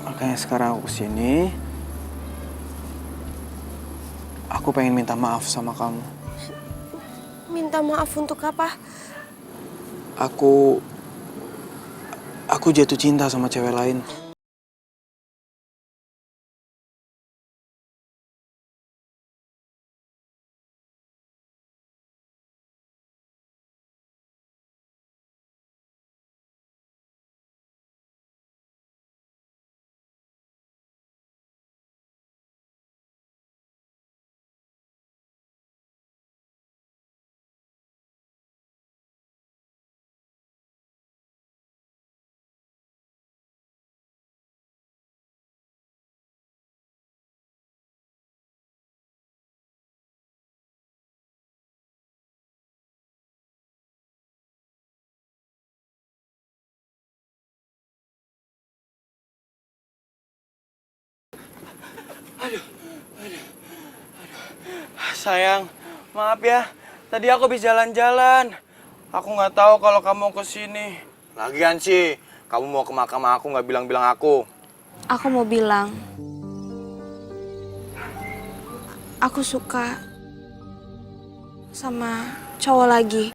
Makanya sekarang aku kesini, aku pengen minta maaf sama kamu. Minta maaf untuk apa? Aku jatuh cinta sama cewek lain. Sayang, maaf ya. Tadi aku habis jalan-jalan. Aku nggak tahu kalau kamu kesini. Lagian sih, kamu mau ke makam aku nggak bilang-bilang aku. Aku mau bilang, aku suka sama cowok lagi.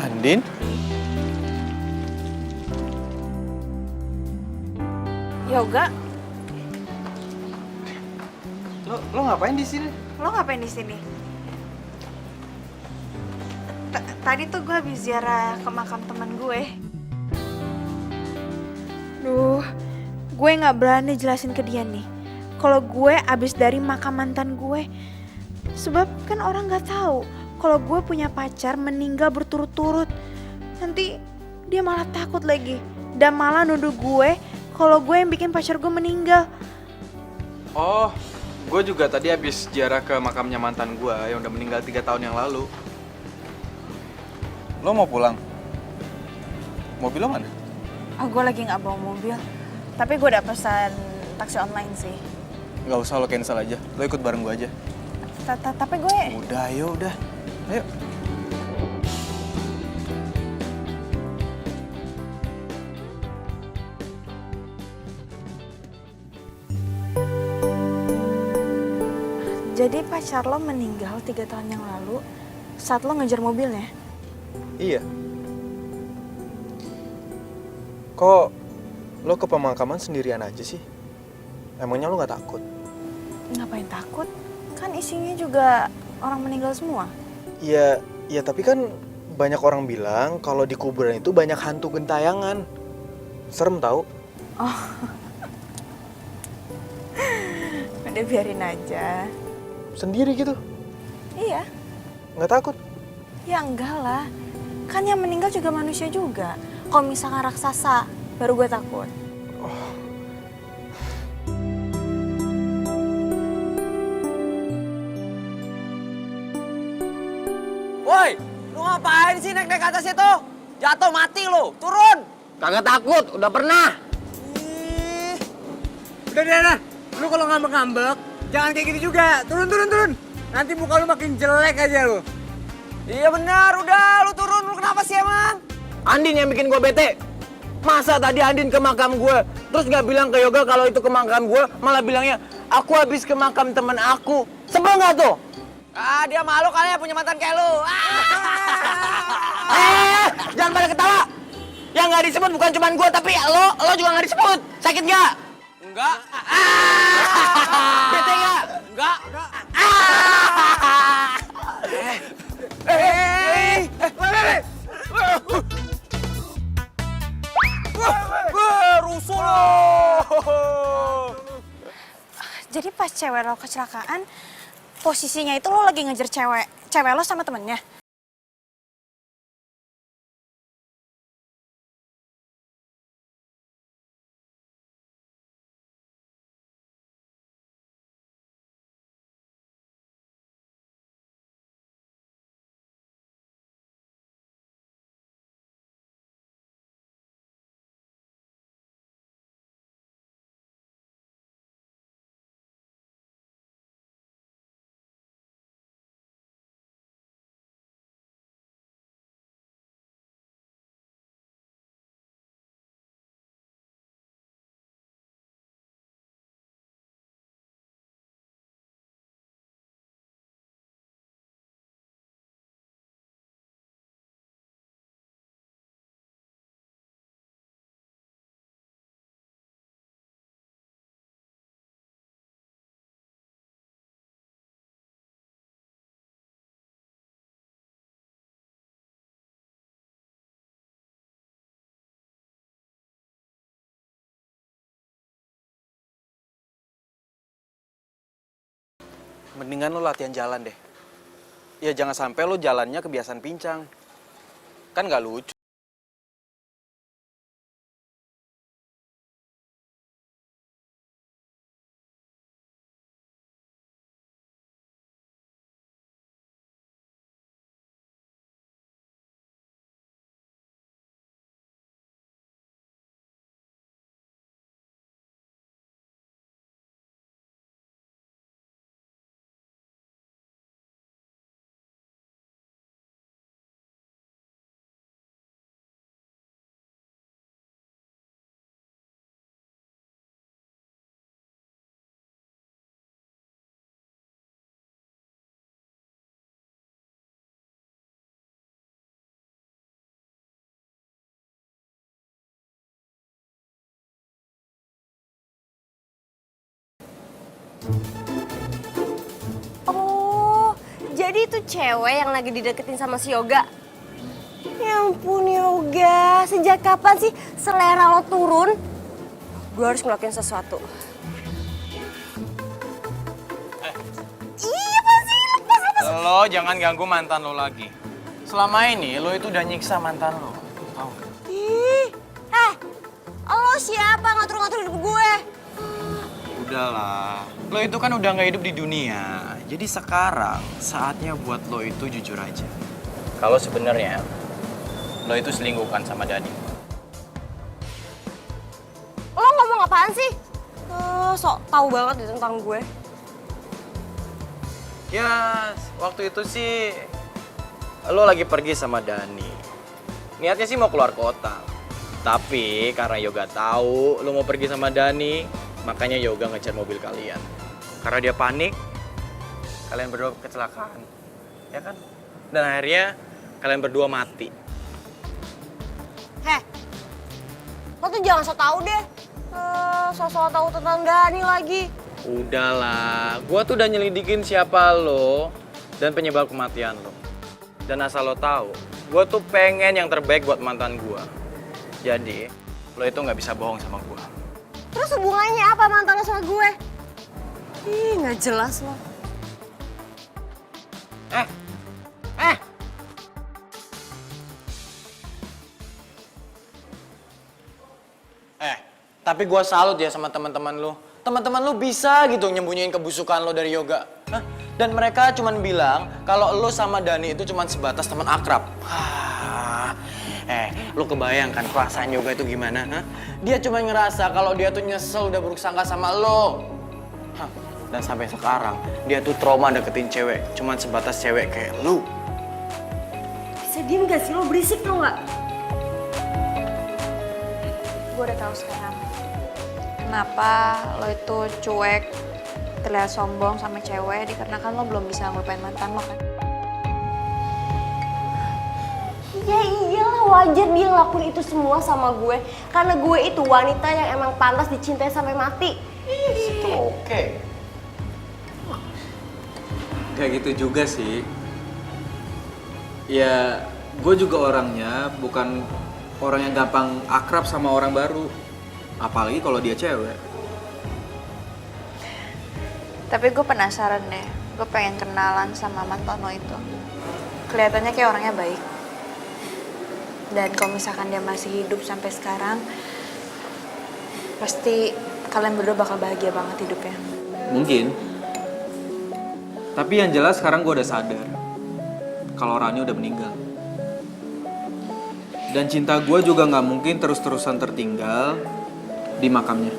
Andin? Yoga, Lo ngapain di sini? lo ngapain di sini? Tadi tuh gue habis ziarah ke makam teman gue. Duh, gue nggak berani jelasin ke dia nih. Kalau gue abis dari makam mantan gue, sebab kan orang nggak tahu kalau gue punya pacar meninggal berturut-turut. Nanti dia malah takut lagi dan malah nuduh gue kalau gue yang bikin pacar gue meninggal. Oh, gue juga tadi habis ziarah ke makamnya mantan gue yang udah meninggal 3 tahun yang lalu. Lo mau pulang? Mobil lo mana? Oh, gue lagi nggak bawa mobil, tapi gue udah pesan taksi online sih. Gak usah, lo cancel aja. Lo ikut bareng gue aja. Tapi gue... Udah, ayo udah. Ayo. Jadi pacar lo meninggal 3 tahun yang lalu saat lo ngejar mobilnya? Iya. Kok lo ke pemakaman sendirian aja sih? Emangnya lo gak takut? Ngapain takut? Kan isinya juga orang meninggal semua. Iya, ya tapi kan banyak orang bilang kalau di kuburan itu banyak hantu gentayangan. Serem tau? Oh. Udah biarin aja. Sendiri gitu? Iya. Nggak takut? Ya enggak lah. Kan yang meninggal juga manusia juga. Kalau misalkan raksasa, baru gue takut. Woi, lu ngapain sih naik ke atas itu? Jatuh mati lu, turun. Kagak takut, udah pernah. Udah. Lu kalau ngambek-ngambek, jangan kayak gitu juga. Turun. Nanti muka lu makin jelek aja lu. Iya benar, udah lu turun, lu kenapa sih emang? Andin yang bikin gue bete. Masa tadi Andin ke makam gue, terus nggak bilang ke Yoga kalau itu ke makam gue, malah bilangnya, aku habis ke makam temen aku. Sebel nggak tuh? Ah, dia malu kali ya punya mantan kayak lu. Jangan pada ketawa. Yang nggak disebut bukan cuma gue, tapi lo juga nggak disebut. Sakit nggak? Enggak. Bete nggak? Enggak. Rusuh lo. Jadi pas cewek lo kecelakaan, posisinya itu lo lagi ngejar cewek lo sama temennya? Mendingan lo latihan jalan deh. Ya jangan sampai lo jalannya kebiasaan pincang. Kan nggak lucu. Oh, jadi itu cewek yang lagi dideketin sama si Yoga? Ya ampun Yoga, sejak kapan sih selera lo turun? Gue harus ngelakuin sesuatu. Iya pasti, lepas. Lo jangan ganggu mantan lo lagi. Selama ini lo itu udah nyiksa mantan lo. Tahu gak? Ih, lo siapa ngatur-ngatur hidup gue? Udahlah. Lo itu kan udah nggak hidup di dunia. Jadi sekarang saatnya buat lo itu jujur aja. Kalau sebenarnya lo itu selingkuhan sama Dani. Lo ngomong apaan sih? Sok tahu banget deh tentang gue. Ya, waktu itu sih lo lagi pergi sama Dani. Niatnya sih mau keluar kota. Tapi karena Yoga tahu lo mau pergi sama Dani, makanya Yoga ngejar mobil kalian. Karena dia panik, kalian berdua kecelakaan. Ya kan? Dan akhirnya kalian berdua mati. Lo tuh jangan sok tahu deh. Sok tahu tentang Dani lagi. Udahlah, gua tuh udah nyelidikin siapa lo dan penyebab kematian lo. Dan asal lo tahu, gua tuh pengen yang terbaik buat mantan gua. Jadi, lo itu nggak bisa bohong sama gua. Terus hubungannya apa mantan lo sama gue? Ih, nggak jelas lo. Tapi gua salut ya sama teman-teman lo. Teman-teman lo bisa gitu nyembunyiin kebusukan lo dari Yoga. Hah? Dan mereka cuman bilang kalau lo sama Dani itu cuman sebatas teman akrab. Lo kebayang kan perasaan Yoga itu gimana? Hah? Dia cuma ngerasa kalau dia tuh nyesel udah buruk sangka sama lo. Hah? Dan sampai sekarang dia tuh trauma deketin cewek, cuman sebatas cewek kayak lo. Bisa Diem gak sih lo, berisik tau gak? Gue udah tahu sekarang kenapa lo itu cuek, terlihat sombong sama cewek dikarenakan lo belum bisa ngelupain mantan lo kan. Ya iyalah, wajar dia ngelakuin itu semua sama gue. Karena gue itu wanita yang emang pantas dicintai sampai mati. Itu oke. Kayak gitu juga sih. Ya, gue juga orangnya bukan orang yang gampang akrab sama orang baru. Apalagi kalau dia cewek. Tapi gue penasaran deh, gue pengen kenalan sama mantan lo itu. Kelihatannya kayak orangnya baik. Dan kalau misalkan dia masih hidup sampai sekarang, pasti kalian berdua bakal bahagia banget hidupnya. Mungkin. Tapi yang jelas sekarang gue udah sadar kalau Rani udah meninggal. Dan cinta gue juga nggak mungkin terus-terusan tertinggal di makamnya.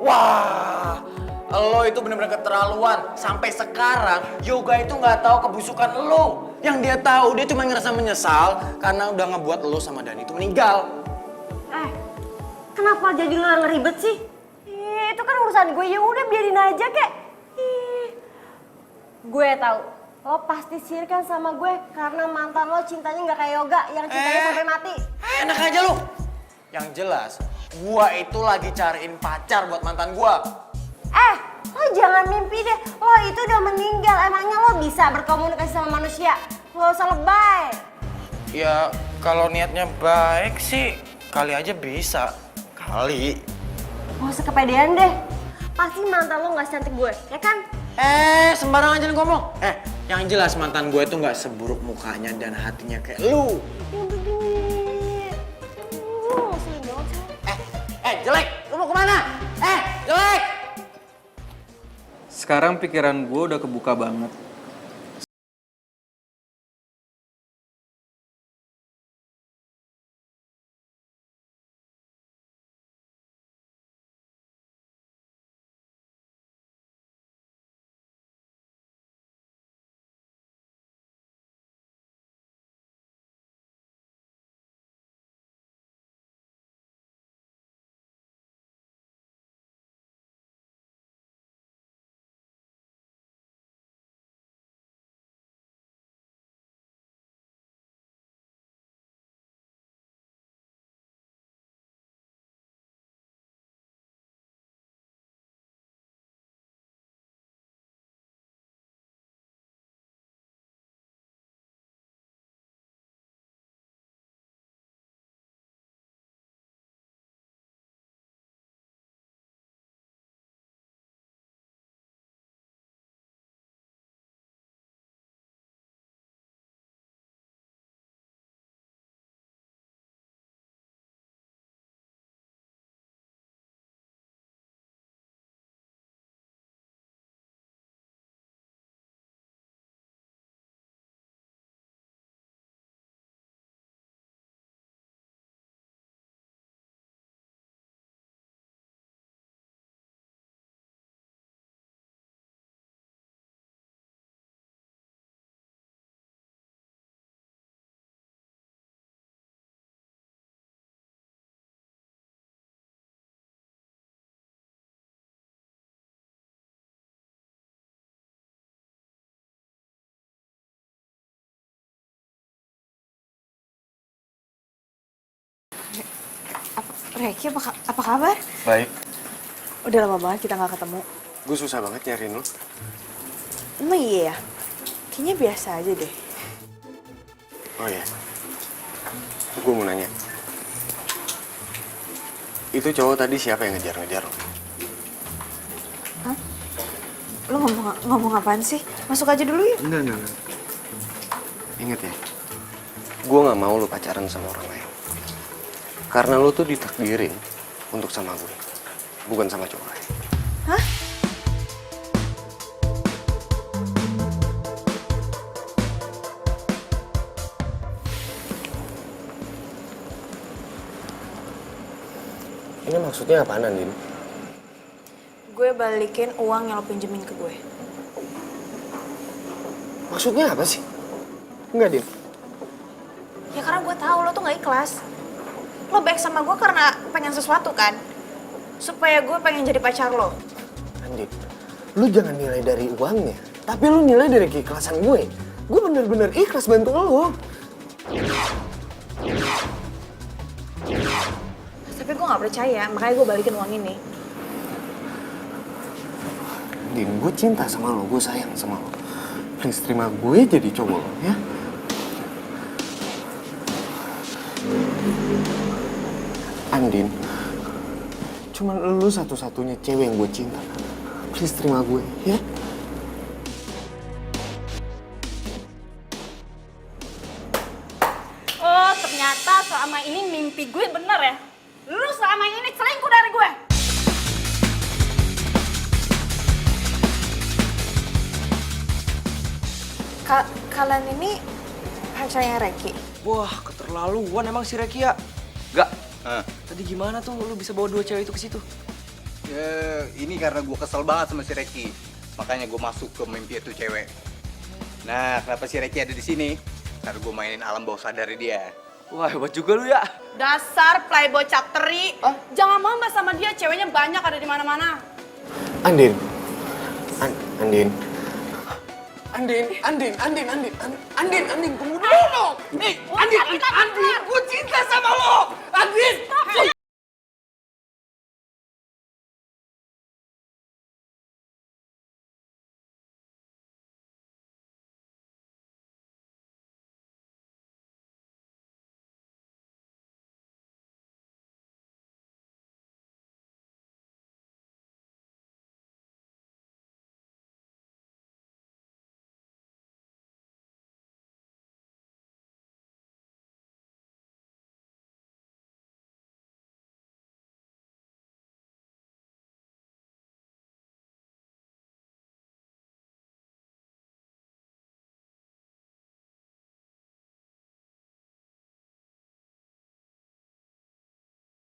Wah, lo itu bener-bener keterlaluan. Sampai sekarang Yoga itu nggak tahu kebusukan lo. Yang dia tahu dia cuma ngerasa menyesal karena udah ngebuat lo sama Dani itu meninggal. Kenapa jadi lo yang ngeribet sih? Itu kan urusan gue, ya udah biarin aja kek. Gue tahu, lo pasti sirik kan sama gue karena mantan lo cintanya nggak kayak Yoga yang cintanya sampai mati. Enak aja lo. Yang jelas, gua itu lagi cariin pacar buat mantan gua. Lo jangan mimpi deh, lo itu udah meninggal. Emangnya lo bisa berkomunikasi sama manusia? Lo usah lebay. Ya, kalau niatnya baik sih kali aja bisa. Kali. Gak usah kepedean deh. Pasti mantan lo gak secantik gue, ya kan? Sembarangan aja ngomong. Yang jelas mantan gue itu nggak seburuk mukanya dan hatinya kayak lu. Yang begini. Ngeselin banget sih. Jelek, lu mau kemana? Jelek. Sekarang pikiran gue udah kebuka banget. Reki, apa kabar? Baik. Udah lama banget kita nggak ketemu. Gue susah banget nyariin lo. Emang iya ya? Kayaknya biasa aja deh. Oh ya, gue mau nanya. Itu cowok tadi siapa yang ngejar-ngejar lo? Hah? Lo ngomong apaan sih? Masuk aja dulu yuk. Enggak. Ingat ya, gue nggak mau lo pacaran sama orang lain. Karena lo tuh ditakdirin untuk sama gue, bukan sama cowok lain. Hah? Ini maksudnya apaan, Andin? Gue balikin uang yang lo pinjemin ke gue. Maksudnya apa sih? Enggak, Din. Ya karena gue tahu lo tuh nggak ikhlas. Lo baik sama gue karena pengen sesuatu kan? Supaya gue pengen jadi pacar lo. Andin, lu jangan nilai dari uangnya, tapi lu nilai dari keikhlasan gue. Gue bener-bener ikhlas bantu lo. Tapi gue nggak percaya, makanya gue balikin uang ini. Din, gue cinta sama lo, gue sayang sama lo. Please terima gue jadi cowok lo, ya. Andin, cuman lu satu-satunya cewek yang gue cinta. Please terima gue, ya. Oh, ternyata selama ini mimpi gue bener ya. Lu selama ini selingkuh dari gue. Kalian ini pacarnya Reki? Wah, keterlaluan emang si Reki ya. Gak. Tadi gimana tuh lu bisa bawa 2 cewek itu ke situ? Ya, ini karena gue kesel banget sama si Reki. Makanya gue masuk ke mimpi itu cewek. Nah, kenapa si Reki ada di sini? Karena gue mainin alam bawah sadar dia. Wah, hebat juga lu ya. Dasar playboy capteri. Jangan mamba sama dia, ceweknya banyak ada di mana-mana. Andin. Andin, tunggu dulu. Nih, Andin, gue cinta sama lo. Andin.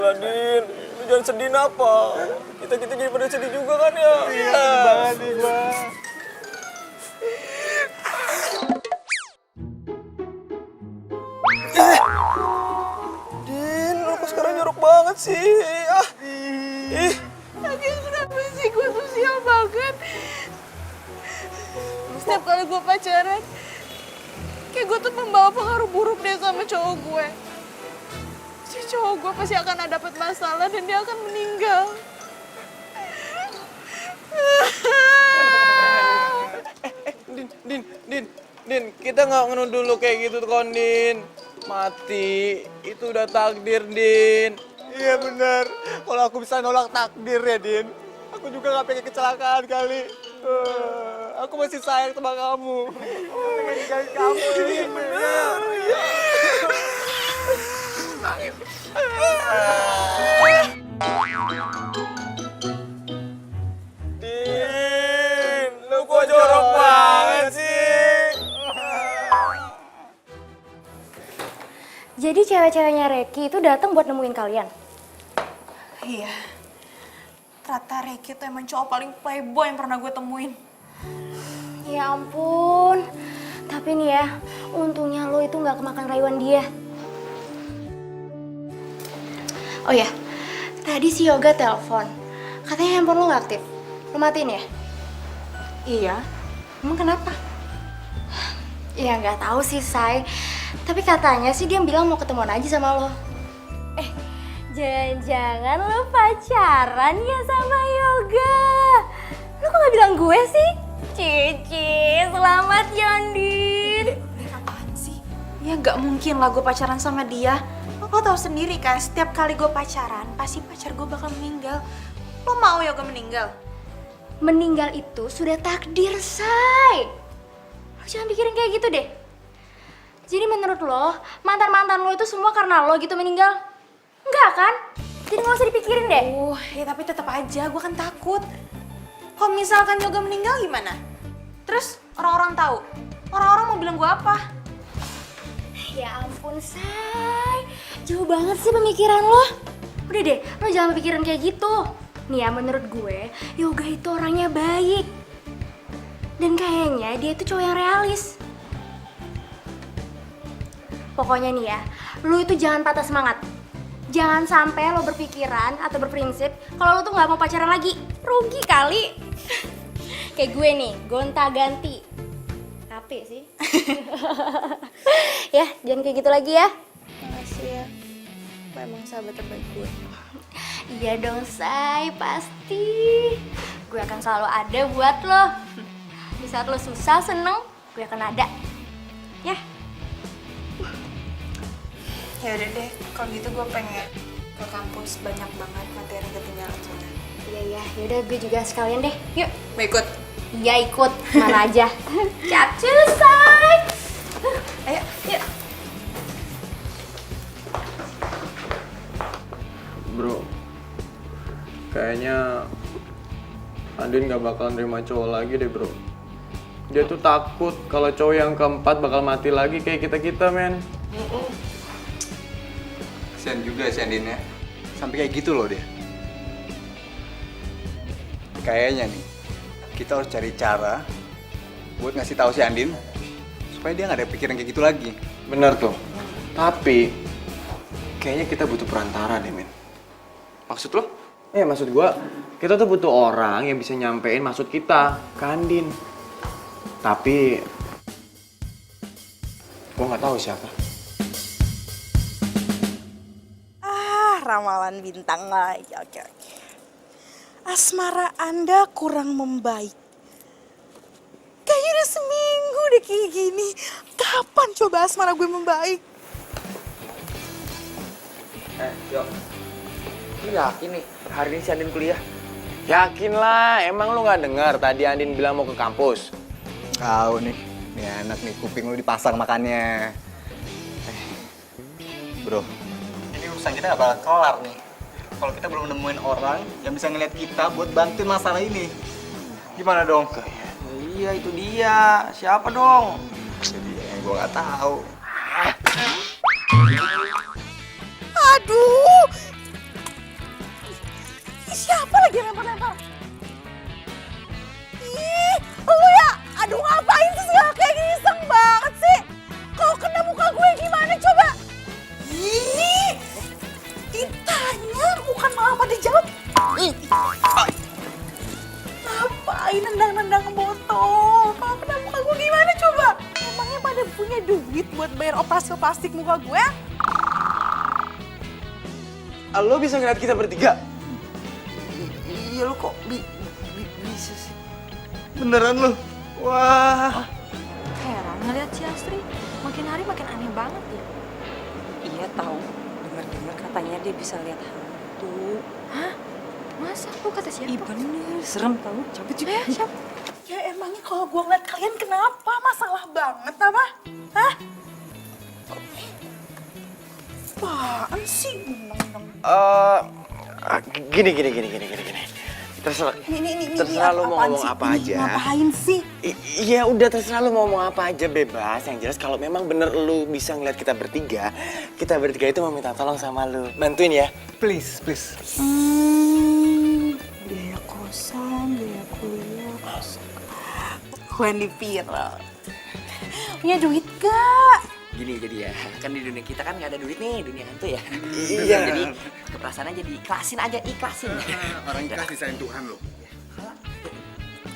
Din, lu jangan sedih apa? Kita jadi pada sedih juga kan ya? Iya, banget nih Bang. Din, lu kok sekarang jorok banget sih? Lagi kenapa sih gue tuh sial banget. Setiap kali gue pacaran, kayak gue tuh membawa pengaruh buruk deh sama cowok gue. Si cowok gue pasti akan dapat masalah dan dia akan meninggal. Din, kita nggak ngenuduh lu kayak gitu kon, Din. Mati, itu udah takdir, Din. Iya bener. Kalau aku bisa nolak takdir ya, Din. Aku juga gak pengen kecelakaan kali. Aku masih sayang sama kamu. Pengen ninggalin kamu, Din. Bener. Din, lu kok jorok banget sih? Jadi cewek-ceweknya Reki itu datang buat nemuin kalian? Iya. Ternyata Reki tuh emang cowok paling playboy yang pernah gue temuin. Ya ampun. Tapi nih ya, untungnya lo itu nggak kemakan rayuan dia. Oh ya, tadi si Yoga telepon. Katanya handphone lo nggak aktif. Lo matiin ya? Iya. Emang kenapa? Ya nggak tahu sih, Say. Tapi katanya sih dia bilang mau ketemuan aja sama lo. Jangan-jangan lo pacaran ya sama Yoga? Lo kok nggak bilang gue sih? Cici, selamat ya, Andin. Apaan sih? Ya nggak mungkin lah gue pacaran sama dia. Lo tau sendiri kan, setiap kali gue pacaran, pasti pacar gue bakal meninggal. Lo mau Yoga meninggal? Meninggal itu sudah takdir, Say. Lo jangan pikirin kayak gitu deh. Jadi menurut lo, mantan-mantan lo itu semua karena lo gitu meninggal? Enggak kan? Jadi nggak usah dipikirin deh. Ya tapi tetap aja, gue kan takut. Kalau misalkan Yoga meninggal gimana? Terus orang-orang tahu? Orang-orang mau bilang gue apa? Ya ampun, Say. Jauh banget sih pemikiran lo. Udah deh, lo jangan pikirin kayak gitu. Nih ya, menurut gue, Yoga itu orangnya baik. Dan kayaknya dia itu cowok yang realis. Pokoknya nih ya, lu itu jangan patah semangat. Jangan sampai lo berpikiran atau berprinsip kalau lo tuh nggak mau pacaran lagi. Rugi kali. Kayak gue nih, gonta-ganti. Capek sih. Ya, jangan kayak gitu lagi ya. Makasih ya. Lo emang sahabat terbaik gue. Iya dong, Say, pasti. Gue akan selalu ada buat lo. Di saat lo susah, seneng, gue akan ada. Ya. Ya udah deh, kalau gitu gue pengen ke kampus, banyak banget materi ketinggalan soalnya. Iya, yaudah gue juga sekalian deh. Yuk. Mau ikut? Iya ikut, mana aja. Capcus, Say. Ayo, yuk. Bro, kayaknya Andin gak bakal nerima cowok lagi deh bro. Dia tuh takut kalau cowok yang keempat bakal mati lagi kayak kita-kita, men. Kasian juga si Andin ya. Sampai kayak gitu loh dia. Kayaknya nih, kita harus cari cara buat ngasih tahu si Andin supaya dia nggak ada pikiran kayak gitu lagi. Bener tuh. Tapi kayaknya kita butuh perantara deh, men. Maksud lo? Maksud gua, kita tuh butuh orang yang bisa nyampein maksud kita ke Andin. Tapi gua nggak tahu siapa. Ramalan bintang lagi. Oke. Asmara Anda kurang membaik. Kayaknya udah seminggu deh kayak gini. Kapan coba asmara gue membaik? Yo. Lu yakin nih hari ini si Andin kuliah? Yakin lah, emang lu nggak dengar tadi Andin bilang mau ke kampus? Tahu nih anak nih kuping lu dipasang makannya. Bro, ini urusan kita nggak bakal kelar nih. Kalau kita belum nemuin orang yang bisa ngeliat kita buat bantuin masalah ini. Gimana dong? Iya itu dia. Siapa dong? Jadi yang gue nggak tahu. Aduh! Siapa lagi yang lempar-lempar? Ih, lu ya! Aduh ngapain sih segala kayak gini, iseng banget sih! Kalau kena muka gue gimana coba? Ih! Ditanya bukan malah pada jawab. Ngapain nendang-nendang botol? Kalau kena muka gue gimana coba? Emangnya pada punya duit buat bayar operasi plastik muka gue? Lo bisa ngeliat kita bertiga? Iya lo kok bisa sih? Beneran lu? Wah. Heran ngeliat si Astri, makin hari makin aneh banget ya. Iya tahu, dengar-dengar katanya dia bisa lihat hantu. Hah? Masa? Lu kata siapa? Ih bener, serem tahu. Cabut juga. Siapa? Ya emangnya kalau gue ngeliat kalian kenapa? Masalah banget apa? Hah? Apaan sih? Gini. Terserah lo mau ngomong apa aja. Ngapain sih? Iya udah terserah lo mau ngomong apa aja, bebas. Yang jelas kalau memang bener lo bisa ngeliat kita bertiga itu mau minta tolong sama lo. Bantuin ya. Please. Biaya kosan, biaya kuliah, kosan. Wendy Pira. Punya duit gak? Gini jadi ya, kan di dunia kita kan nggak ada duit nih, dunia hantu ya. Iya. Jadi keperasaannya jadi ikhlasin. Orang ikhlas disayang Tuhan lo.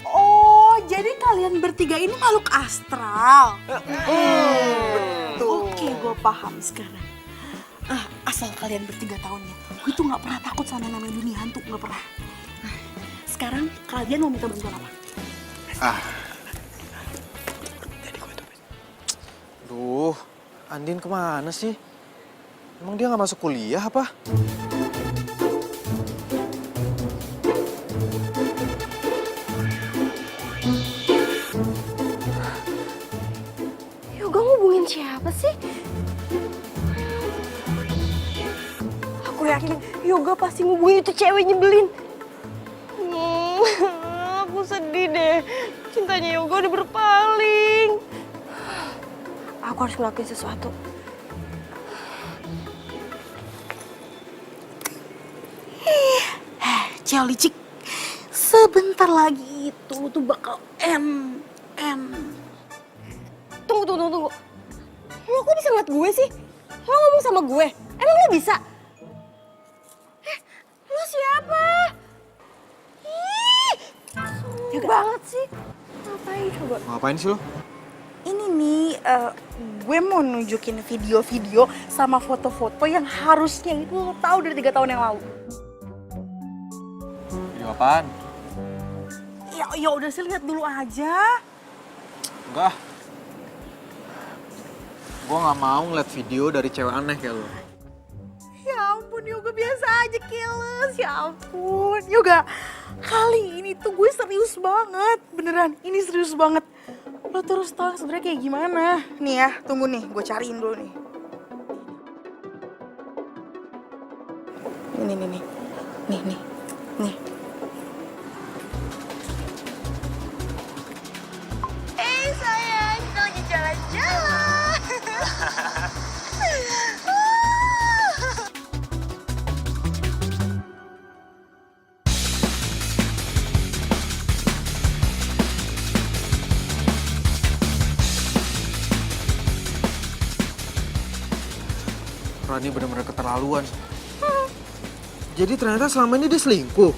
Oh, jadi kalian bertiga ini makhluk astral. Betul. Oke, gue paham sekarang. Asal kalian bertiga tahunnya, gue tuh nggak pernah takut sama namanya dunia hantu, nggak pernah. Sekarang kalian mau minta bantuan apa? Duh, Andin kemana sih? Emang dia nggak masuk kuliah apa? Yoga ngubungin siapa sih? Aku yakin Yoga pasti ngubungin itu cewek nyebelin. Aku sedih deh. Cintanya Yoga udah berpaling. Aku harus ngelakuin sesuatu. Cel licik, sebentar lagi itu tuh bakal Tunggu. Lo kok bisa ngeliat gue sih? Lo ngomong sama gue? Emang lo bisa? Lo siapa? Ih, sombong banget sih. Ngapain coba? Ngapain sih lo? Ini nih, gue mau nunjukin video-video sama foto-foto yang harusnya itu lo tahu dari 3 tahun yang lalu. Video apaan? Ya udah sih, lihat dulu aja. Enggak. Gue nggak mau ngeliat video dari cewek aneh kayak lo. Ya ampun Yoga, biasa aja keles. Ya ampun Yoga, kali ini tuh gue serius banget. Beneran, ini serius banget. Lo terus tau sebenarnya kayak gimana. Nih ya, tunggu nih, gue cariin dulu nih. Nih. Sayang, kita lagi jalan-jalan. Rani bener-bener keterlaluan. Jadi ternyata selama ini dia selingkuh.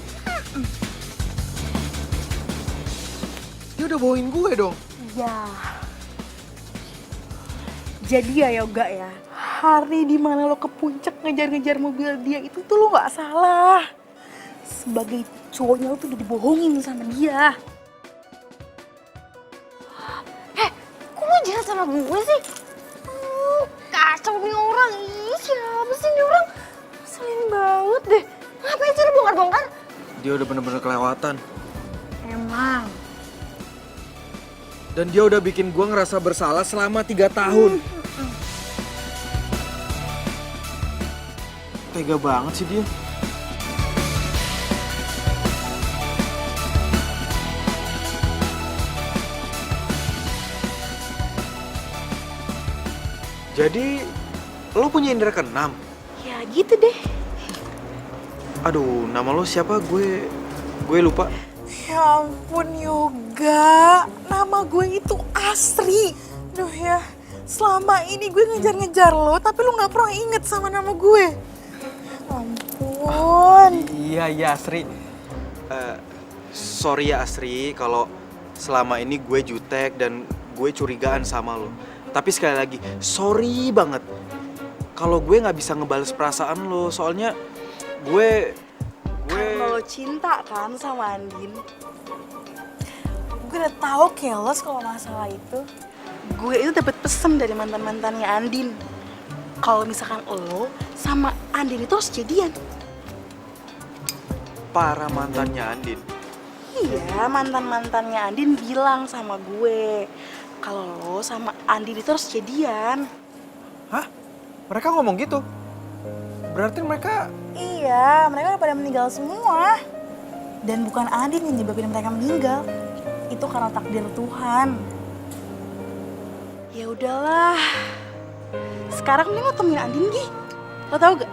Dia udah bawain gue dong. Ya. Jadi ya Yoga ya, hari dimana lo ke puncak ngejar-ngejar mobil dia itu tuh lo gak salah. Sebagai cowoknya lo tuh udah dibohongin sama dia. Kok lo jahat sama gue sih? Kacau nih orang. Ih, siapa sih nih orang? Ngeselin banget deh. Ngapain sih lo bongkar-bongkar? Dia udah bener-bener kelewatan. Emang. Dan dia udah bikin gue ngerasa bersalah selama 3 tahun. Tega banget sih dia. Jadi, lo punya indera keenam? Ya gitu deh. Aduh, nama lo siapa? Gue lupa. Ya ampun Yoga, nama gue itu Asri. Duh ya, selama ini gue ngejar-ngejar lo, tapi lo gak pernah inget sama nama gue. Ampun. Iya Asri. Sorry ya Asri, kalau selama ini gue jutek dan gue curigaan sama lo. Tapi sekali lagi, sorry banget kalau gue nggak bisa ngebales perasaan lo. Soalnya gue Karena lo cinta kan sama Andin. Gue udah tahu keles kalau masalah itu. Gue itu dapat pesan dari mantan-mantannya Andin. Kalau misalkan lo sama Andin itu harus jadian. para mantannya Andin. Iya, mantan-mantannya Andin bilang sama gue kalau lo sama Andin itu harus jadian. Hah? Mereka ngomong gitu? Berarti mereka... Iya, mereka udah pada meninggal semua. Dan bukan Andin yang nyebabin mereka meninggal. Itu karena takdir Tuhan. Ya udahlah. Sekarang mending lo temuin Andin, Gi. Lo tau gak?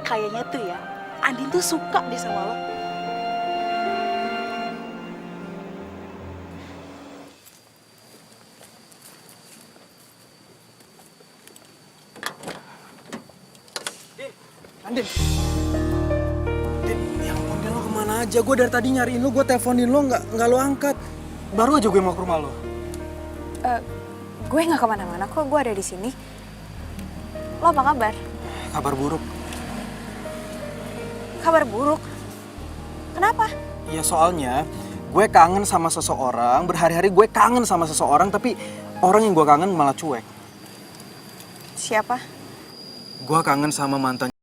Kayaknya tuh ya, Andin tuh suka deh sama lo. Andin, ya ampun, Din, lo kemana aja? Gue dari tadi nyariin lo, gue teleponin lo, nggak lo angkat. Baru aja gue mau ke rumah lo. Gue nggak kemana-mana kok, gue ada di sini. Lo apa kabar? Kabar buruk. Kabar buruk? Kenapa? Ya soalnya gue kangen sama seseorang, berhari-hari gue kangen sama seseorang, tapi orang yang gue kangen malah cuek. Siapa? Gue kangen sama mantan.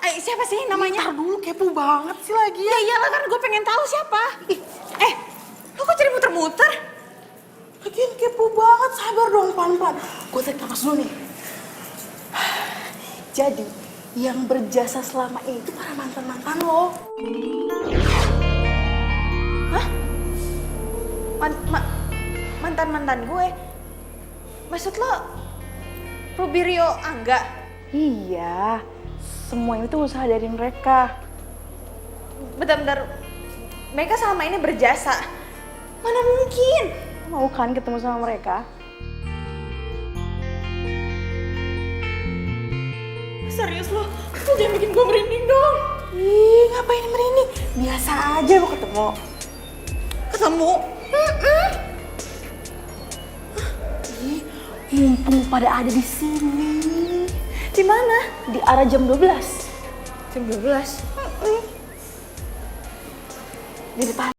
Siapa sih namanya? Ntar dulu, kepo banget sih lagi. Ya iyalah kan gue pengen tahu siapa. Lo kok jadi muter-muter? Lagian kepo banget, sabar dong pelan-pelan. Gue tarik nafas dulu nih. Jadi, yang berjasa selama ini itu para mantan-mantan lo. Hah? Mantan-mantan gue? Maksud lo Ruby, Rio, Angga? Iya, semua itu usaha dari mereka. Bentar-bentar, mereka selama ini berjasa. Mana mungkin? Mau kan ketemu sama mereka? Serius lo? Lo jangan bikin gue merinding dong. Ih, ngapain merinding? Biasa aja mau ketemu. Ketemu? Ih, mumpung pada ada di sini. Di mana? Di arah jam 12. Jam 12? Di depan.